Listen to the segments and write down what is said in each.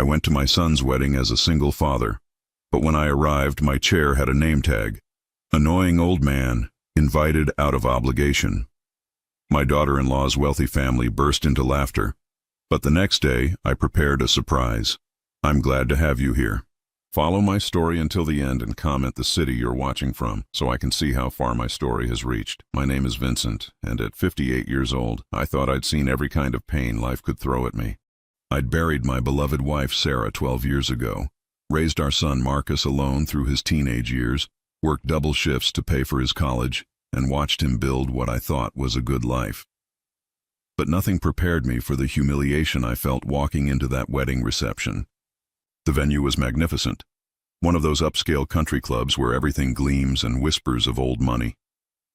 I went to my son's wedding as a single father, but when I arrived, my chair had a name tag. Annoying old man, invited out of obligation. My daughter-in-law's wealthy family burst into laughter, but the next day I prepared a surprise. I'm glad to have you here. Follow my story until the end and comment the city you're watching from so I can see how far my story has reached. My name is Vincent, and at 58 years old, I thought I'd seen every kind of pain life could throw at me. I'd buried my beloved wife Sarah 12 years ago, raised our son Marcus alone through his teenage years, worked double shifts to pay for his college, and watched him build what I thought was a good life. But nothing prepared me for the humiliation I felt walking into that wedding reception. The venue was magnificent, one of those upscale country clubs where everything gleams and whispers of old money.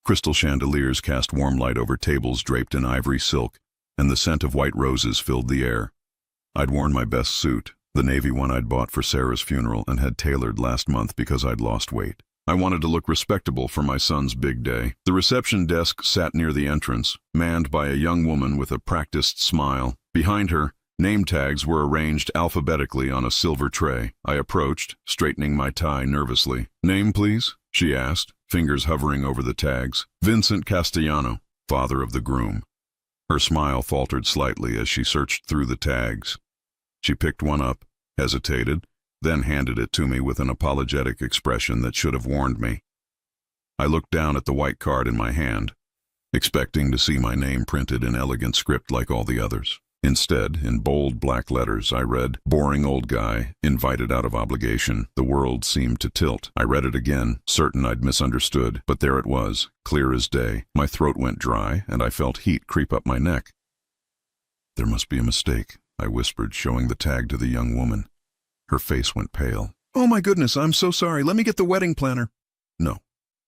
Crystal chandeliers cast warm light over tables draped in ivory silk, and the scent of white roses filled the air. I'd worn my best suit, the navy one I'd bought for Sarah's funeral and had tailored last month because I'd lost weight. I wanted to look respectable for my son's big day. The reception desk sat near the entrance, manned by a young woman with a practiced smile. Behind her, name tags were arranged alphabetically on a silver tray. I approached, straightening my tie nervously. "Name, please?" she asked, fingers hovering over the tags. "Vincent Castellano, father of the groom." Her smile faltered slightly as she searched through the tags. She picked one up, hesitated, then handed it to me with an apologetic expression that should have warned me. I looked down at the white card in my hand, expecting to see my name printed in elegant script like all the others. Instead, in bold black letters, I read, "Boring old guy, invited out of obligation." The world seemed to tilt. I read it again, certain I'd misunderstood, but there it was, clear as day. My throat went dry, and I felt heat creep up my neck. "There must be a mistake," I whispered, showing the tag to the young woman. Her face went pale. "Oh my goodness, I'm so sorry. Let me get the wedding planner." "No."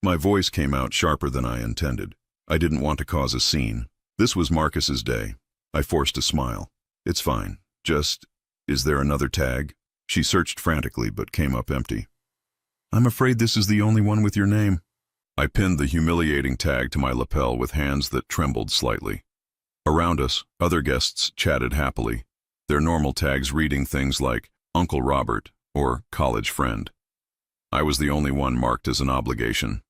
My voice came out sharper than I intended. I didn't want to cause a scene. This was Marcus's day. I forced a smile. "It's fine. Just, is there another tag?" She searched frantically but came up empty. "I'm afraid this is the only one with your name." I pinned the humiliating tag to my lapel with hands that trembled slightly. Around us, other guests chatted happily, their normal tags reading things like Uncle Robert or college friend. I was the only one marked as an obligation.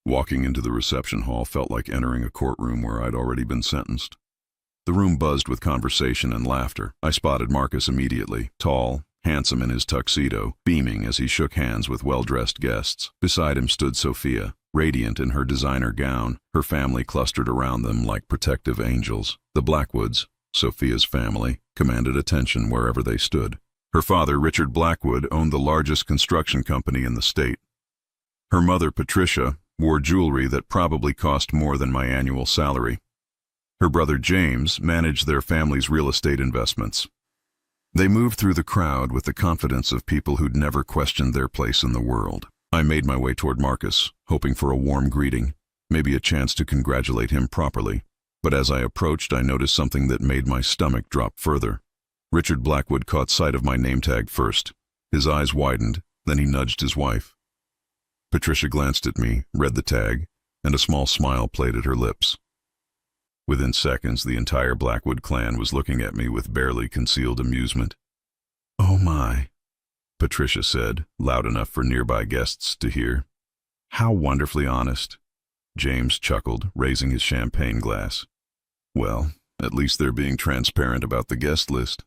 Walking into the reception hall felt like entering a courtroom where I'd already been sentenced. The room buzzed with conversation and laughter. I spotted Marcus immediately, tall, handsome in his tuxedo, beaming as he shook hands with well-dressed guests. Beside him stood Sophia, radiant in her designer gown, her family clustered around them like protective angels. The Blackwoods, Sophia's family, commanded attention wherever they stood. Her father, Richard Blackwood, owned the largest construction company in the state. Her mother, Patricia, wore jewelry that probably cost more than my annual salary. Her brother, James, managed their family's real estate investments. They moved through the crowd with the confidence of people who'd never questioned their place in the world. I made my way toward Marcus, hoping for a warm greeting, maybe a chance to congratulate him properly. But as I approached, I noticed something that made my stomach drop further. Richard Blackwood caught sight of my name tag first. His eyes widened, then he nudged his wife. Patricia glanced at me, read the tag, and a small smile played at her lips. Within seconds, the entire Blackwood clan was looking at me with barely concealed amusement. "Oh my," Patricia said, loud enough for nearby guests to hear. "How wonderfully honest." James chuckled, raising his champagne glass. "Well, at least they're being transparent about the guest list."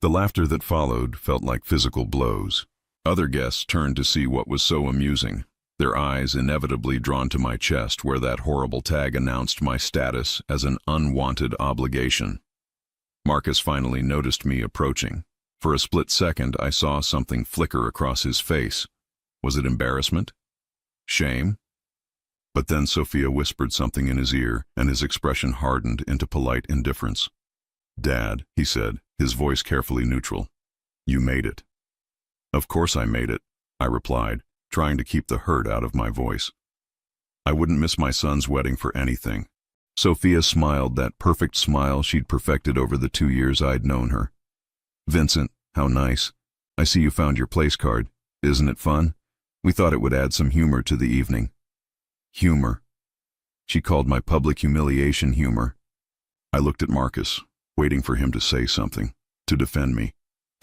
The laughter that followed felt like physical blows. Other guests turned to see what was so amusing, their eyes inevitably drawn to my chest where that horrible tag announced my status as an unwanted obligation. Marcus finally noticed me approaching. For a split second, I saw something flicker across his face. Was it embarrassment? Shame? But then Sophia whispered something in his ear, and his expression hardened into polite indifference. "Dad," he said, his voice carefully neutral. "You made it." "Of course I made it," I replied, trying to keep the hurt out of my voice. I wouldn't miss my son's wedding for anything. Sophia smiled, that perfect smile she'd perfected over the 2 years I'd known her. "Vincent, how nice. I see you found your place card. Isn't it fun? We thought it would add some humor to the evening." Humor. She called my public humiliation humor. I looked at Marcus, waiting for him to say something, to defend me,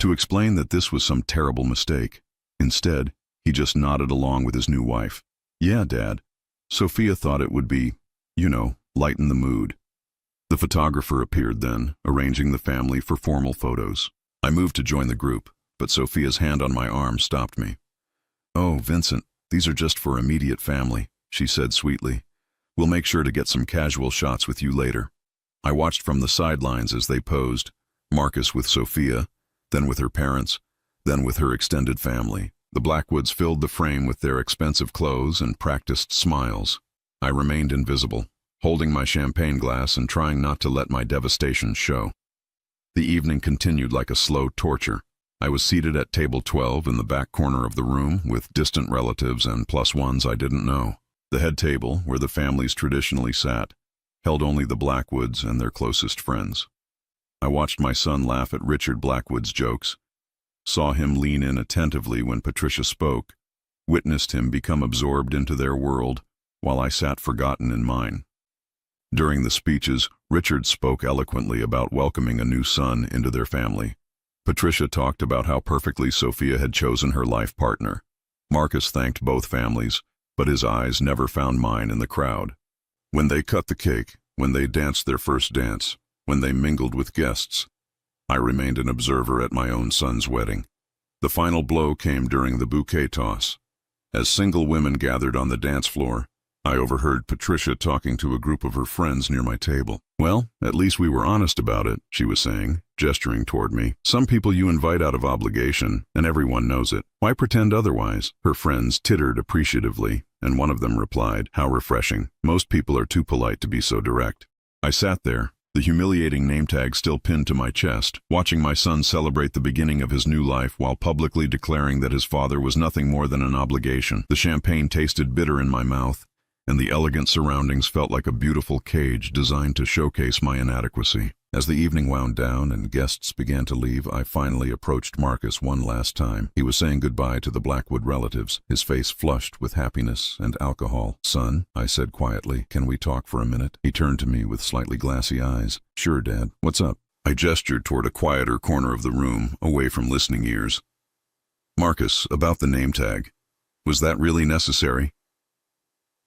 to explain that this was some terrible mistake. Instead, he just nodded along with his new wife. "Yeah, Dad. Sophia thought it would be, lighten the mood." The photographer appeared then, arranging the family for formal photos. I moved to join the group, but Sophia's hand on my arm stopped me. "Oh, Vincent, these are just for immediate family," she said sweetly. "We'll make sure to get some casual shots with you later." I watched from the sidelines as they posed, Marcus with Sophia, then with her parents, then with her extended family. The Blackwoods filled the frame with their expensive clothes and practiced smiles. I remained invisible, holding my champagne glass and trying not to let my devastation show. The evening continued like a slow torture. I was seated at table 12 in the back corner of the room with distant relatives and plus ones I didn't know. The head table, where the families traditionally sat, held only the Blackwoods and their closest friends. I watched my son laugh at Richard Blackwood's jokes, saw him lean in attentively when Patricia spoke, witnessed him become absorbed into their world while I sat forgotten in mine. During the speeches, Richard spoke eloquently about welcoming a new son into their family. Patricia talked about how perfectly Sophia had chosen her life partner. Marcus thanked both families, but his eyes never found mine in the crowd. When they cut the cake, when they danced their first dance, when they mingled with guests, I remained an observer at my own son's wedding. The final blow came during the bouquet toss. As single women gathered on the dance floor, I overheard Patricia talking to a group of her friends near my table. "Well, at least we were honest about it," she was saying, gesturing toward me. "Some people you invite out of obligation, and everyone knows it. Why pretend otherwise?" Her friends tittered appreciatively, and one of them replied, "How refreshing. Most people are too polite to be so direct." I sat there, the humiliating name tag still pinned to my chest, watching my son celebrate the beginning of his new life while publicly declaring that his father was nothing more than an obligation. The champagne tasted bitter in my mouth, and the elegant surroundings felt like a beautiful cage designed to showcase my inadequacy. As the evening wound down and guests began to leave, I finally approached Marcus one last time. He was saying goodbye to the Blackwood relatives, his face flushed with happiness and alcohol. "Son," I said quietly, "can we talk for a minute?" He turned to me with slightly glassy eyes. "Sure, Dad. What's up?" I gestured toward a quieter corner of the room, away from listening ears. "Marcus, about the name tag. Was that really necessary?"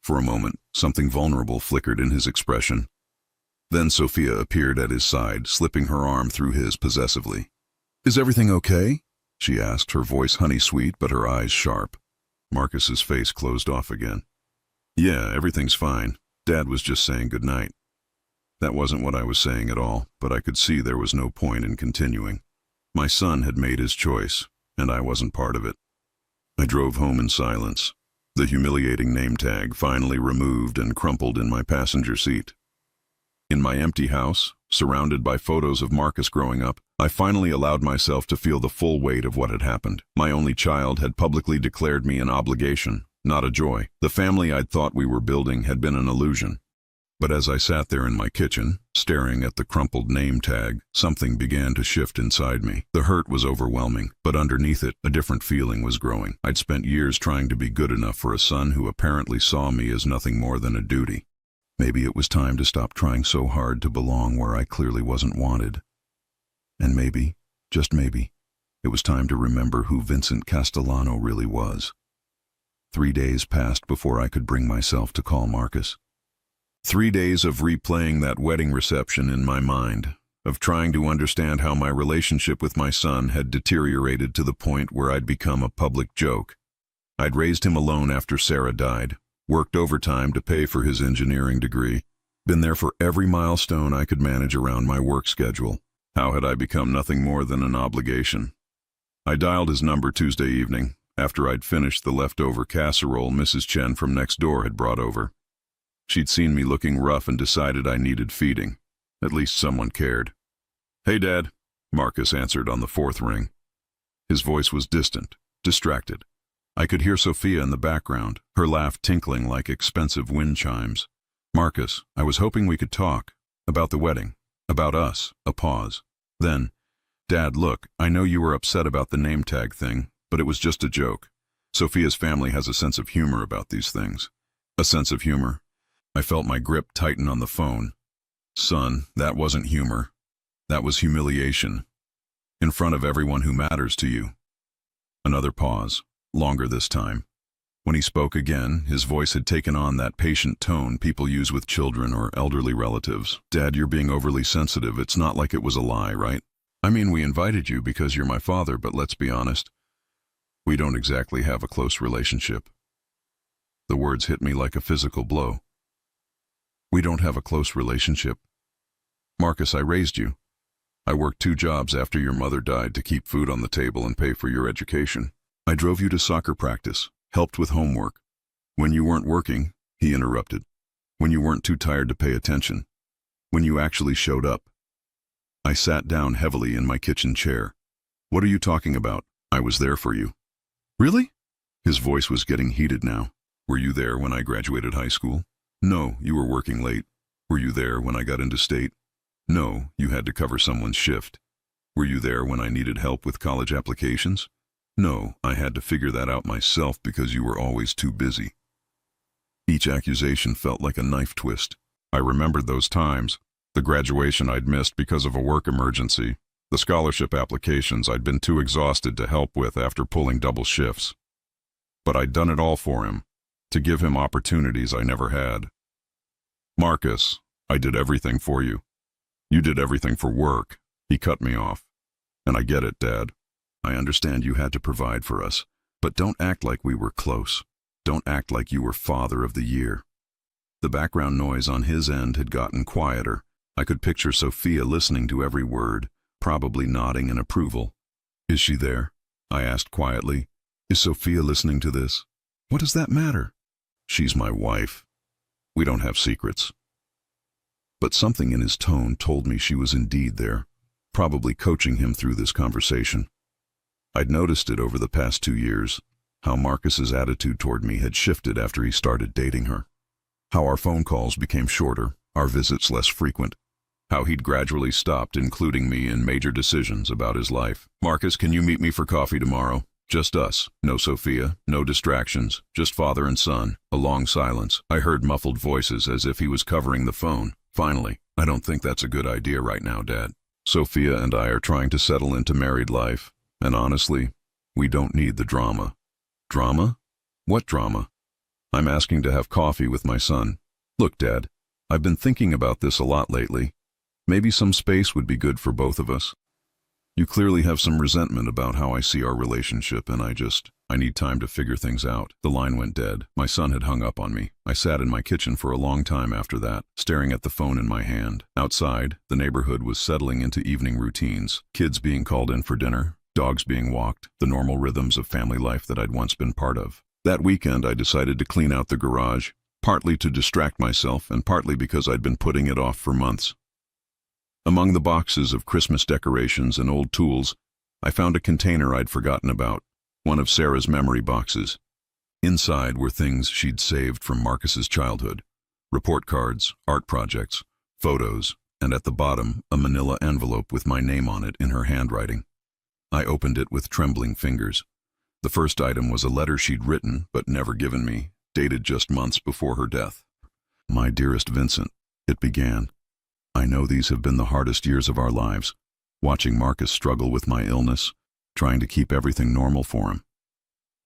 For a moment, something vulnerable flickered in his expression. Then Sophia appeared at his side, slipping her arm through his possessively. "Is everything okay?" she asked, her voice honey-sweet but her eyes sharp. Marcus's face closed off again. "Yeah, everything's fine. Dad was just saying goodnight." That wasn't what I was saying at all, but I could see there was no point in continuing. My son had made his choice, and I wasn't part of it. I drove home in silence, the humiliating name tag finally removed and crumpled in my passenger seat. In my empty house, surrounded by photos of Marcus growing up, I finally allowed myself to feel the full weight of what had happened. My only child had publicly declared me an obligation, not a joy. The family I'd thought we were building had been an illusion. But as I sat there in my kitchen, staring at the crumpled name tag, something began to shift inside me. The hurt was overwhelming, but underneath it, a different feeling was growing. I'd spent years trying to be good enough for a son who apparently saw me as nothing more than a duty. Maybe it was time to stop trying so hard to belong where I clearly wasn't wanted. And maybe, just maybe, it was time to remember who Vincent Castellano really was. 3 days passed before I could bring myself to call Marcus. 3 days of replaying that wedding reception in my mind, of trying to understand how my relationship with my son had deteriorated to the point where I'd become a public joke. I'd raised him alone after Sarah died, worked overtime to pay for his engineering degree, been there for every milestone I could manage around my work schedule. How had I become nothing more than an obligation? I dialed his number Tuesday evening, after I'd finished the leftover casserole Mrs. Chen from next door had brought over. She'd seen me looking rough and decided I needed feeding. At least someone cared. "Hey, Dad," Marcus answered on the fourth ring. His voice was distant, distracted. I could hear Sophia in the background, her laugh tinkling like expensive wind chimes. "Marcus, I was hoping we could talk. About the wedding. About us." A pause. Then, "Dad, look, I know you were upset about the name tag thing, but it was just a joke. Sophia's family has a sense of humor about these things." A sense of humor? I felt my grip tighten on the phone. "Son, that wasn't humor. That was humiliation." In front of everyone who matters to you. Another pause, longer this time. When he spoke again, his voice had taken on that patient tone people use with children or elderly relatives. Dad, you're being overly sensitive. It's not like it was a lie, right? I mean, we invited you because you're my father, but let's be honest. We don't exactly have a close relationship. The words hit me like a physical blow. We don't have a close relationship. Marcus, I raised you. I worked 2 jobs after your mother died to keep food on the table and pay for your education. I drove you to soccer practice, helped with homework. When you weren't working, he interrupted. When you weren't too tired to pay attention. When you actually showed up. I sat down heavily in my kitchen chair. What are you talking about? I was there for you. Really? His voice was getting heated now. Were you there when I graduated high school? No, you were working late. Were you there when I got into state? No, you had to cover someone's shift. Were you there when I needed help with college applications? No, I had to figure that out myself because you were always too busy. Each accusation felt like a knife twist. I remembered those times. The graduation I'd missed because of a work emergency. The scholarship applications I'd been too exhausted to help with after pulling double shifts. But I'd done it all for him, to give him opportunities I never had. Marcus, I did everything for you. You did everything for work. He cut me off. And I get it, Dad. I understand you had to provide for us, but don't act like we were close. Don't act like you were father of the year. The background noise on his end had gotten quieter. I could picture Sophia listening to every word, probably nodding in approval. Is she there? I asked quietly. Is Sophia listening to this? What does that matter? She's my wife. We don't have secrets. But something in his tone told me she was indeed there, probably coaching him through this conversation. I'd noticed it over the past 2 years, how Marcus's attitude toward me had shifted after he started dating her. How our phone calls became shorter, our visits less frequent. How he'd gradually stopped including me in major decisions about his life. Marcus, can you meet me for coffee tomorrow? Just us. No Sophia, no distractions, just father and son. A long silence. I heard muffled voices as if he was covering the phone. Finally, I don't think that's a good idea right now, Dad. Sophia and I are trying to settle into married life, and honestly, we don't need the drama. Drama? What drama? I'm asking to have coffee with my son. Look, Dad, I've been thinking about this a lot lately. Maybe some space would be good for both of us. You clearly have some resentment about how I see our relationship, and I need time to figure things out. The line went dead. My son had hung up on me. I sat in my kitchen for a long time after that, staring at the phone in my hand. Outside, the neighborhood was settling into evening routines. Kids being called in for dinner, dogs being walked, the normal rhythms of family life that I'd once been part of. That weekend, I decided to clean out the garage, partly to distract myself and partly because I'd been putting it off for months. Among the boxes of Christmas decorations and old tools, I found a container I'd forgotten about, one of Sarah's memory boxes. Inside were things she'd saved from Marcus's childhood, report cards, art projects, photos, and at the bottom, a manila envelope with my name on it in her handwriting. I opened it with trembling fingers. The first item was a letter she'd written but never given me, dated just months before her death. My dearest Vincent, it began. I know these have been the hardest years of our lives, watching Marcus struggle with my illness, trying to keep everything normal for him.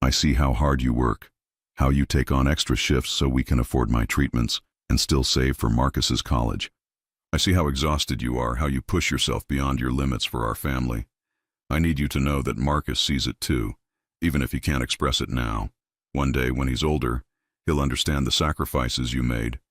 I see how hard you work, how you take on extra shifts so we can afford my treatments and still save for Marcus's college. I see how exhausted you are, how you push yourself beyond your limits for our family. I need you to know that Marcus sees it too, even if he can't express it now. One day, when he's older, he'll understand the sacrifices you made.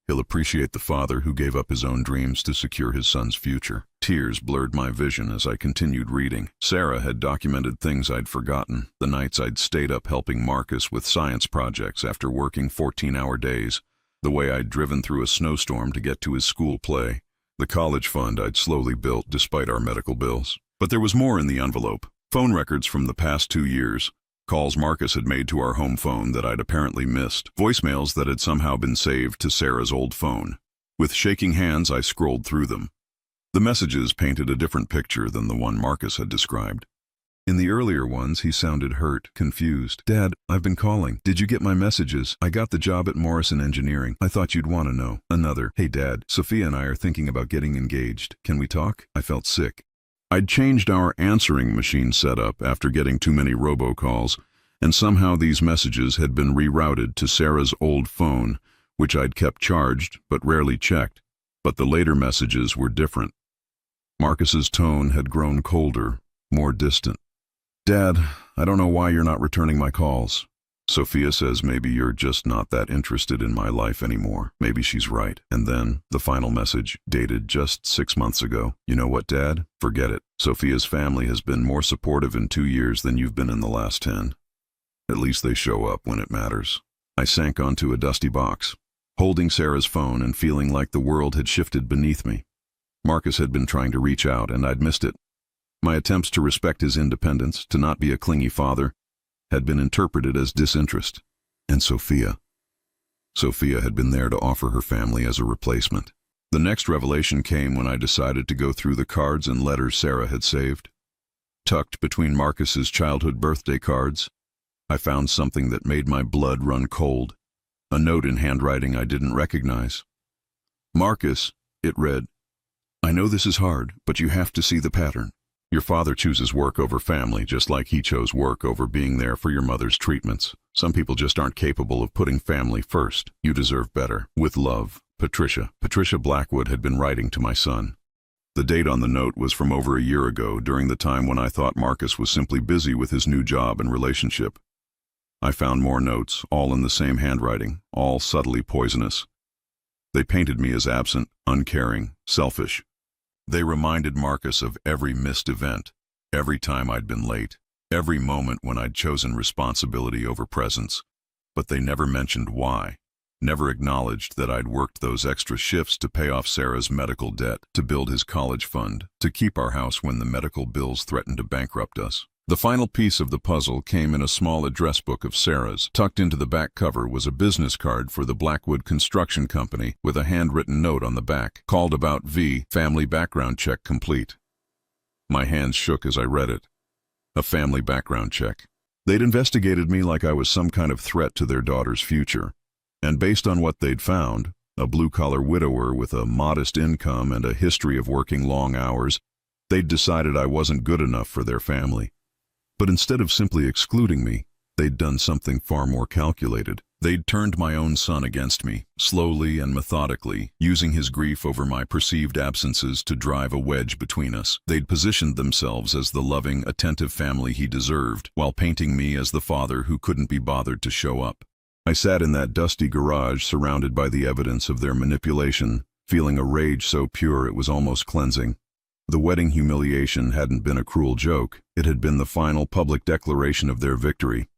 He'll appreciate the father who gave up his own dreams to secure his son's future. Tears blurred my vision as I continued reading. Sarah had documented things I'd forgotten, the nights I'd stayed up helping Marcus with science projects after working 14-hour days, the way I'd driven through a snowstorm to get to his school play, the college fund I'd slowly built despite our medical bills. But there was more in the envelope. Phone records from the past 2 years. Calls Marcus had made to our home phone that I'd apparently missed. Voicemails that had somehow been saved to Sarah's old phone. With shaking hands, I scrolled through them. The messages painted a different picture than the one Marcus had described. In the earlier ones, he sounded hurt, confused. Dad, I've been calling. Did you get my messages? I got the job at Morrison Engineering. I thought you'd want to know. Another. Hey, Dad, Sophia and I are thinking about getting engaged. Can we talk? I felt sick. I'd changed our answering machine setup after getting too many robocalls, and somehow these messages had been rerouted to Sarah's old phone, which I'd kept charged but rarely checked. But the later messages were different. Marcus's tone had grown colder, more distant. "Dad, I don't know why you're not returning my calls. Sophia says maybe you're just not that interested in my life anymore. Maybe she's right." And then, the final message, dated just 6 months ago. "You know what, Dad? Forget it. Sophia's family has been more supportive in 2 years than you've been in the last 10. At least they show up when it matters." I sank onto a dusty box, holding Sarah's phone and feeling like the world had shifted beneath me. Marcus had been trying to reach out, and I'd missed it. My attempts to respect his independence, to not be a clingy father, had been interpreted as disinterest. And Sophia had been there to offer her family as a replacement. The next revelation came when I decided to go through the cards and letters Sarah had saved. Tucked between Marcus's childhood birthday cards, I found something that made my blood run cold. A note in handwriting I didn't recognize. "Marcus," it read, "I know this is hard, but you have to see the pattern. Your father chooses work over family, just like he chose work over being there for your mother's treatments. Some people just aren't capable of putting family first. You deserve better. With love, Patricia." Patricia Blackwood had been writing to my son. The date on the note was from over a year ago, during the time when I thought Marcus was simply busy with his new job and relationship. I found more notes, all in the same handwriting, all subtly poisonous. They painted me as absent, uncaring, selfish. They reminded Marcus of every missed event, every time I'd been late, every moment when I'd chosen responsibility over presence. But they never mentioned why, never acknowledged that I'd worked those extra shifts to pay off Sarah's medical debt, to build his college fund, to keep our house when the medical bills threatened to bankrupt us. The final piece of the puzzle came in a small address book of Sarah's. Tucked into the back cover was a business card for the Blackwood Construction Company with a handwritten note on the back, "Called about V, family background check complete." My hands shook as I read it. A family background check. They'd investigated me like I was some kind of threat to their daughter's future. And based on what they'd found, a blue-collar widower with a modest income and a history of working long hours, they'd decided I wasn't good enough for their family. But instead of simply excluding me, they'd done something far more calculated. They'd turned my own son against me, slowly and methodically, using his grief over my perceived absences to drive a wedge between us. They'd positioned themselves as the loving, attentive family he deserved, while painting me as the father who couldn't be bothered to show up. I sat in that dusty garage, surrounded by the evidence of their manipulation, feeling a rage so pure it was almost cleansing. The wedding humiliation hadn't been a cruel joke. It had been the final public declaration of their victory.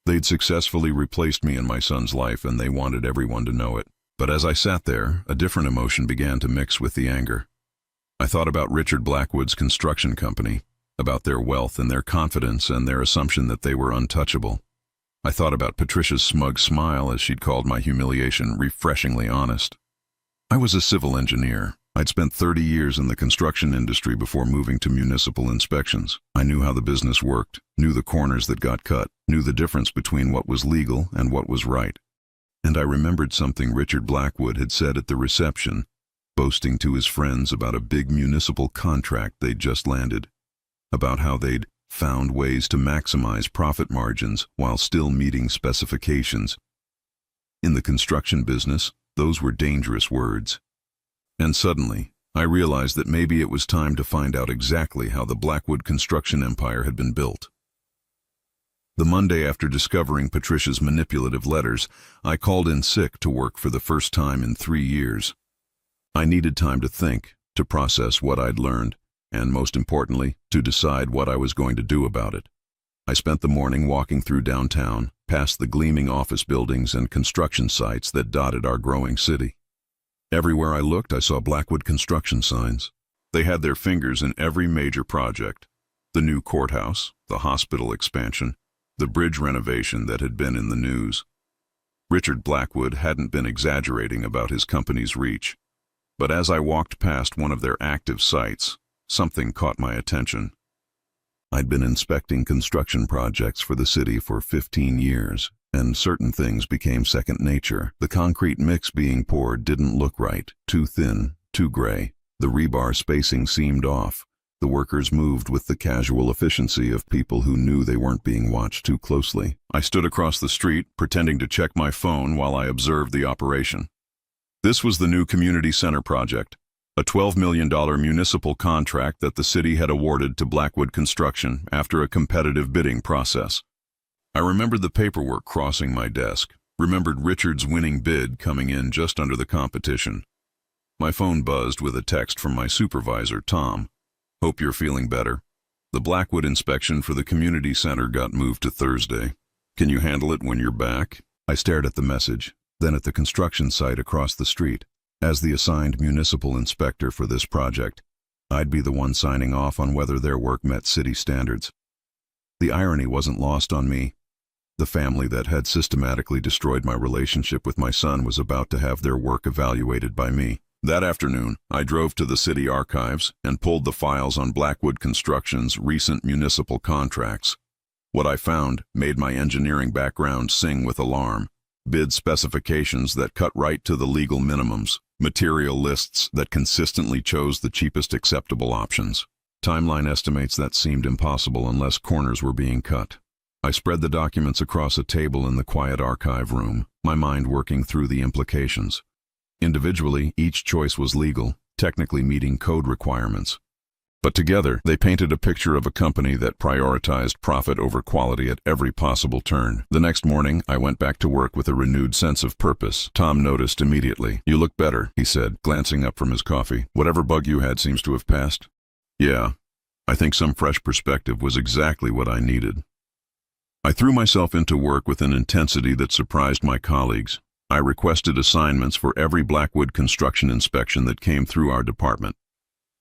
They'd successfully replaced me in my son's life, and they wanted everyone to know it. But as I sat there, a different emotion began to mix with the anger. I thought about Richard Blackwood's construction company, about their wealth and their confidence and their assumption that they were untouchable. I thought about Patricia's smug smile as she'd called my humiliation refreshingly honest. I was a civil engineer. I'd spent 30 years in the construction industry before moving to municipal inspections. I knew how the business worked, knew the corners that got cut, knew the difference between what was legal and what was right. And I remembered something Richard Blackwood had said at the reception, boasting to his friends about a big municipal contract they'd just landed, about how they'd found ways to maximize profit margins while still meeting specifications. In the construction business, those were dangerous words. And suddenly, I realized that maybe it was time to find out exactly how the Blackwood construction empire had been built. The Monday after discovering Patricia's manipulative letters, I called in sick to work for the first time in 3 years. I needed time to think, to process what I'd learned, and most importantly, to decide what I was going to do about it. I spent the morning walking through downtown, past the gleaming office buildings and construction sites that dotted our growing city. Everywhere I looked, I saw Blackwood construction signs. They had their fingers in every major project: the new courthouse, the hospital expansion, the bridge renovation that had been in the news. Richard Blackwood hadn't been exaggerating about his company's reach. But as I walked past one of their active sites, something caught my attention. I'd been inspecting construction projects for the city for 15 years, and certain things became second nature. The concrete mix being poured didn't look right, too thin, too gray. The rebar spacing seemed off. The workers moved with the casual efficiency of people who knew they weren't being watched too closely. I stood across the street, pretending to check my phone while I observed the operation. This was the new community center project, a $12 million municipal contract that the city had awarded to Blackwood Construction after a competitive bidding process. I remembered the paperwork crossing my desk, remembered Richard's winning bid coming in just under the competition. My phone buzzed with a text from my supervisor, Tom. "Hope you're feeling better. The Blackwood inspection for the community center got moved to Thursday. Can you handle it when you're back?" I stared at the message, then at the construction site across the street. As the assigned municipal inspector for this project, I'd be the one signing off on whether their work met city standards. The irony wasn't lost on me. The family that had systematically destroyed my relationship with my son was about to have their work evaluated by me. That afternoon, I drove to the city archives and pulled the files on Blackwood Construction's recent municipal contracts. What I found made my engineering background sing with alarm. Bid specifications that cut right to the legal minimums, material lists that consistently chose the cheapest acceptable options. Timeline estimates that seemed impossible unless corners were being cut. I spread the documents across a table in the quiet archive room, my mind working through the implications. Individually, each choice was legal, technically meeting code requirements. But together, they painted a picture of a company that prioritized profit over quality at every possible turn. The next morning, I went back to work with a renewed sense of purpose. Tom noticed immediately. "You look better," he said, glancing up from his coffee. "Whatever bug you had seems to have passed." "Yeah, I think some fresh perspective was exactly what I needed." I threw myself into work with an intensity that surprised my colleagues. I requested assignments for every Blackwood construction inspection that came through our department.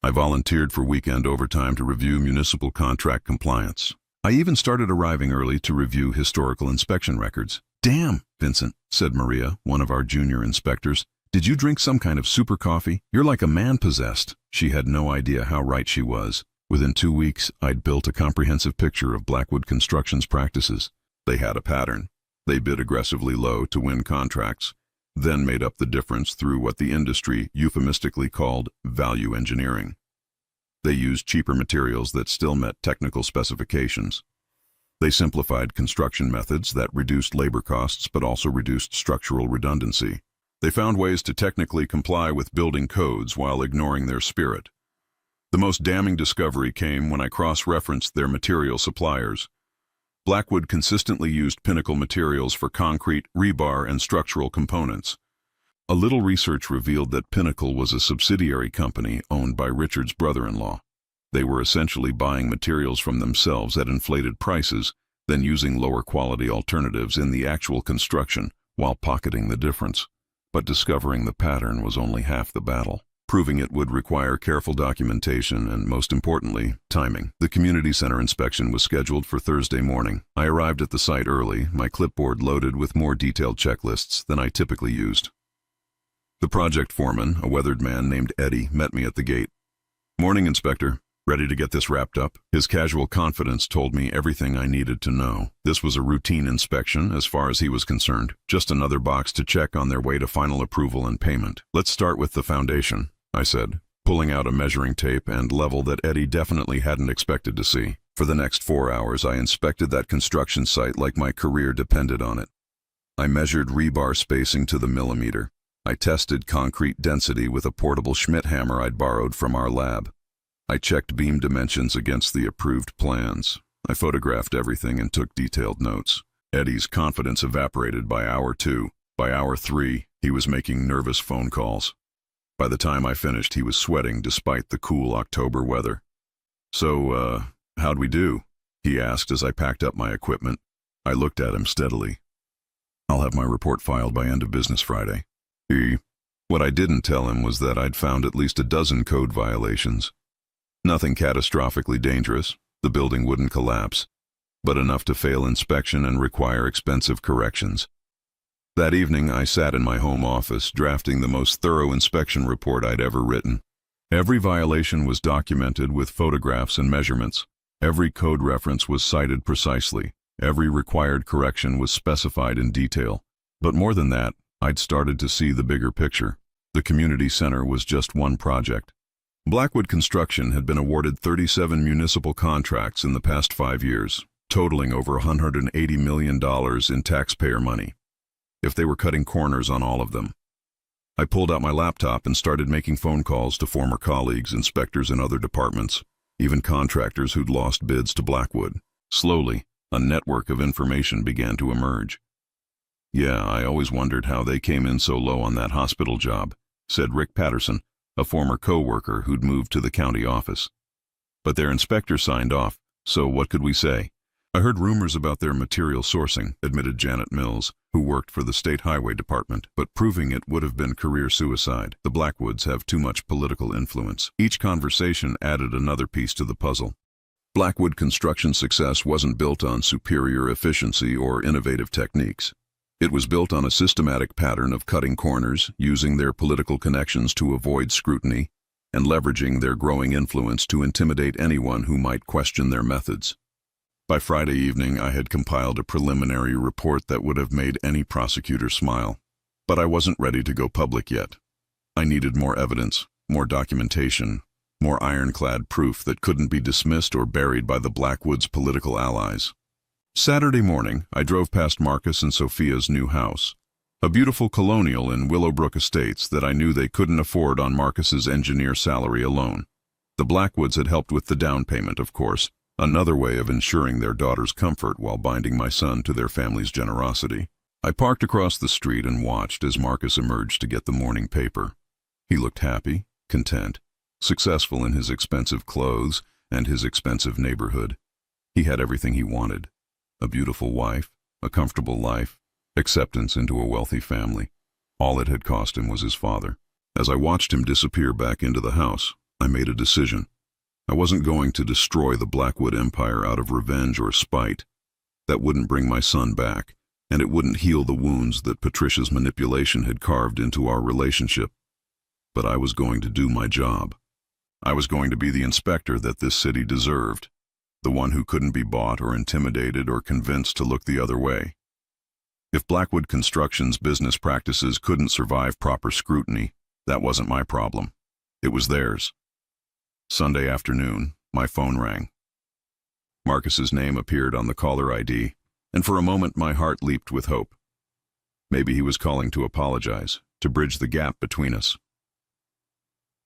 I volunteered for weekend overtime to review municipal contract compliance. I even started arriving early to review historical inspection records. "Damn, Vincent," said Maria, one of our junior inspectors. "Did you drink some kind of super coffee? You're like a man possessed." She had no idea how right she was. Within 2 weeks, I'd built a comprehensive picture of Blackwood Construction's practices. They had a pattern. They bid aggressively low to win contracts, then made up the difference through what the industry euphemistically called value engineering. They used cheaper materials that still met technical specifications. They simplified construction methods that reduced labor costs but also reduced structural redundancy. They found ways to technically comply with building codes while ignoring their spirit. The most damning discovery came when I cross-referenced their material suppliers. Blackwood consistently used Pinnacle materials for concrete, rebar, and structural components. A little research revealed that Pinnacle was a subsidiary company owned by Richard's brother-in-law. They were essentially buying materials from themselves at inflated prices, then using lower-quality alternatives in the actual construction while pocketing the difference. But discovering the pattern was only half the battle. Proving it would require careful documentation and, most importantly, timing. The community center inspection was scheduled for Thursday morning. I arrived at the site early, my clipboard loaded with more detailed checklists than I typically used. The project foreman, a weathered man named Eddie, met me at the gate. "Morning, Inspector. Ready to get this wrapped up?" His casual confidence told me everything I needed to know. This was a routine inspection as far as he was concerned, just another box to check on their way to final approval and payment. "Let's start with the foundation," I said, pulling out a measuring tape and level that Eddie definitely hadn't expected to see. For the next 4 hours, I inspected that construction site like my career depended on it. I measured rebar spacing to the millimeter. I tested concrete density with a portable Schmidt hammer I'd borrowed from our lab. I checked beam dimensions against the approved plans. I photographed everything and took detailed notes. Eddie's confidence evaporated by hour 2. By hour 3, he was making nervous phone calls. By the time I finished, he was sweating despite the cool October weather. "So, how'd we do?" he asked as I packed up my equipment. I looked at him steadily. "I'll have my report filed by end of business Friday." What I didn't tell him was that I'd found at least a dozen code violations. Nothing catastrophically dangerous, the building wouldn't collapse, but enough to fail inspection and require expensive corrections. That evening, I sat in my home office, drafting the most thorough inspection report I'd ever written. Every violation was documented with photographs and measurements. Every code reference was cited precisely. Every required correction was specified in detail. But more than that, I'd started to see the bigger picture. The community center was just one project. Blackwood Construction had been awarded 37 municipal contracts in the past 5 years, totaling over $180 million in taxpayer money. If they were cutting corners on all of them. I pulled out my laptop and started making phone calls to former colleagues, inspectors in other departments, even contractors who'd lost bids to Blackwood. Slowly, a network of information began to emerge. "Yeah, I always wondered how they came in so low on that hospital job," said Rick Patterson, a former co-worker who'd moved to the county office. "But their inspector signed off, so what could we say?" "I heard rumors about their material sourcing," admitted Janet Mills, who worked for the State Highway Department, "but proving it would have been career suicide. The Blackwoods have too much political influence." Each conversation added another piece to the puzzle. Blackwood Construction's success wasn't built on superior efficiency or innovative techniques. It was built on a systematic pattern of cutting corners, using their political connections to avoid scrutiny, and leveraging their growing influence to intimidate anyone who might question their methods. By Friday evening, I had compiled a preliminary report that would have made any prosecutor smile. But I wasn't ready to go public yet. I needed more evidence, more documentation, more ironclad proof that couldn't be dismissed or buried by the Blackwoods' political allies. Saturday morning, I drove past Marcus and Sophia's new house, a beautiful colonial in Willowbrook Estates that I knew they couldn't afford on Marcus's engineer salary alone. The Blackwoods had helped with the down payment, of course, another way of ensuring their daughter's comfort while binding my son to their family's generosity. I parked across the street and watched as Marcus emerged to get the morning paper. He looked happy, content, successful in his expensive clothes and his expensive neighborhood. He had everything he wanted: a beautiful wife, a comfortable life, acceptance into a wealthy family. All it had cost him was his father. As I watched him disappear back into the house, I made a decision. I wasn't going to destroy the Blackwood empire out of revenge or spite. That wouldn't bring my son back, and it wouldn't heal the wounds that Patricia's manipulation had carved into our relationship. But I was going to do my job. I was going to be the inspector that this city deserved, the one who couldn't be bought or intimidated or convinced to look the other way. If Blackwood Construction's business practices couldn't survive proper scrutiny, that wasn't my problem. It was theirs. Sunday afternoon, my phone rang. Marcus's name appeared on the caller ID, and for a moment my heart leaped with hope. Maybe he was calling to apologize, to bridge the gap between us.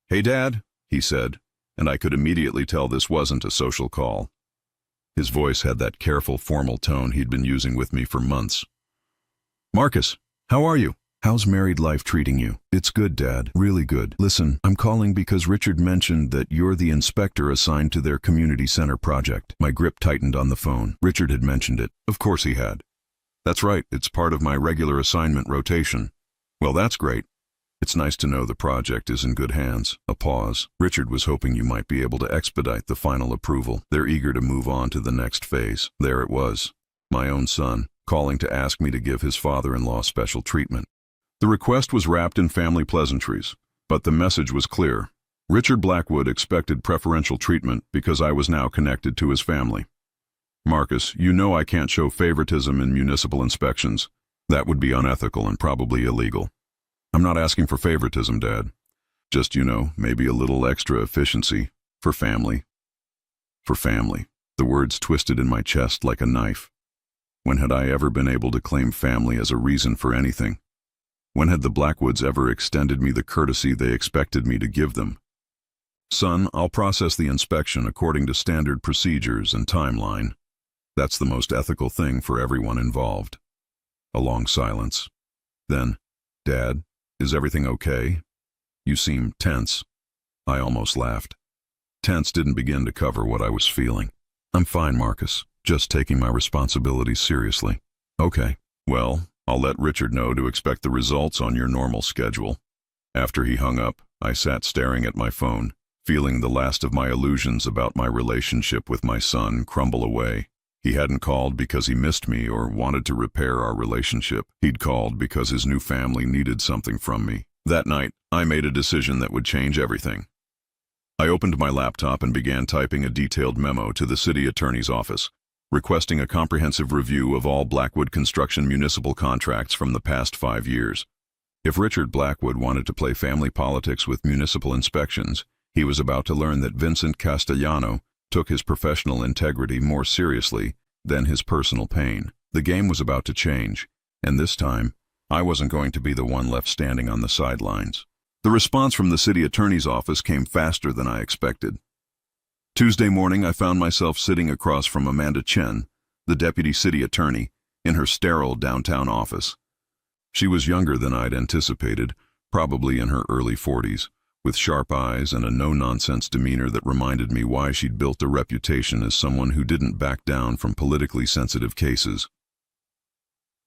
"Hey, Dad," he said, and I could immediately tell this wasn't a social call. His voice had that careful, formal tone he'd been using with me for months. "Marcus, how are you? How's married life treating you?" "It's good, Dad, really good. Listen, I'm calling because Richard mentioned that you're the inspector assigned to their community center project." My grip tightened on the phone. Richard had mentioned it. Of course he had. "That's right, it's part of my regular assignment rotation." "Well, that's great. It's nice to know the project is in good hands." A pause. "Richard was hoping you might be able to expedite the final approval. They're eager to move on to the next phase." There it was. My own son, calling to ask me to give his father-in-law special treatment. The request was wrapped in family pleasantries, but the message was clear. Richard Blackwood expected preferential treatment because I was now connected to his family. "Marcus, you know I can't show favoritism in municipal inspections. That would be unethical and probably illegal." "I'm not asking for favoritism, Dad. Just, maybe a little extra efficiency. For family." For family. The words twisted in my chest like a knife. When had I ever been able to claim family as a reason for anything? When had the Blackwoods ever extended me the courtesy they expected me to give them? "Son, I'll process the inspection according to standard procedures and timeline. That's the most ethical thing for everyone involved." A long silence. Then, "Dad, is everything okay? You seem tense." I almost laughed. Tense didn't begin to cover what I was feeling. "I'm fine, Marcus. Just taking my responsibilities seriously." "Okay. Well, I'll let Richard know to expect the results on your normal schedule." After he hung up, I sat staring at my phone, feeling the last of my illusions about my relationship with my son crumble away. He hadn't called because he missed me or wanted to repair our relationship. He'd called because his new family needed something from me. That night, I made a decision that would change everything. I opened my laptop and began typing a detailed memo to the city attorney's office, requesting a comprehensive review of all Blackwood Construction municipal contracts from the past 5 years. If Richard Blackwood wanted to play family politics with municipal inspections, He was about to learn that Vincent Castellano took his professional integrity more seriously than his personal pain. The game was about to change, and this time, I wasn't going to be the one left standing on the sidelines. The response from the city attorney's office came faster than I expected. Tuesday morning, I found myself sitting across from Amanda Chen, the deputy city attorney, in her sterile downtown office. She was younger than I'd anticipated, probably in her early 40s, with sharp eyes and a no-nonsense demeanor that reminded me why she'd built a reputation as someone who didn't back down from politically sensitive cases.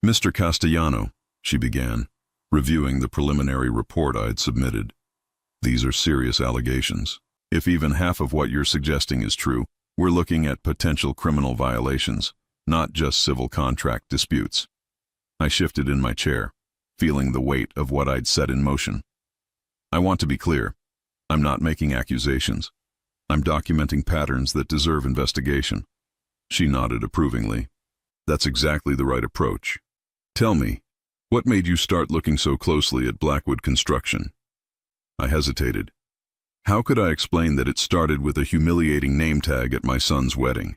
"Mr. Castellano," she began, reviewing the preliminary report I'd submitted. "These are serious allegations. If even half of what you're suggesting is true, we're looking at potential criminal violations, not just civil contract disputes." I shifted in my chair, feeling the weight of what I'd set in motion. "I want to be clear. I'm not making accusations. I'm documenting patterns that deserve investigation." She nodded approvingly. "That's exactly the right approach. Tell me, what made you start looking so closely at Blackwood Construction?" I hesitated. How could I explain that it started with a humiliating name tag at my son's wedding?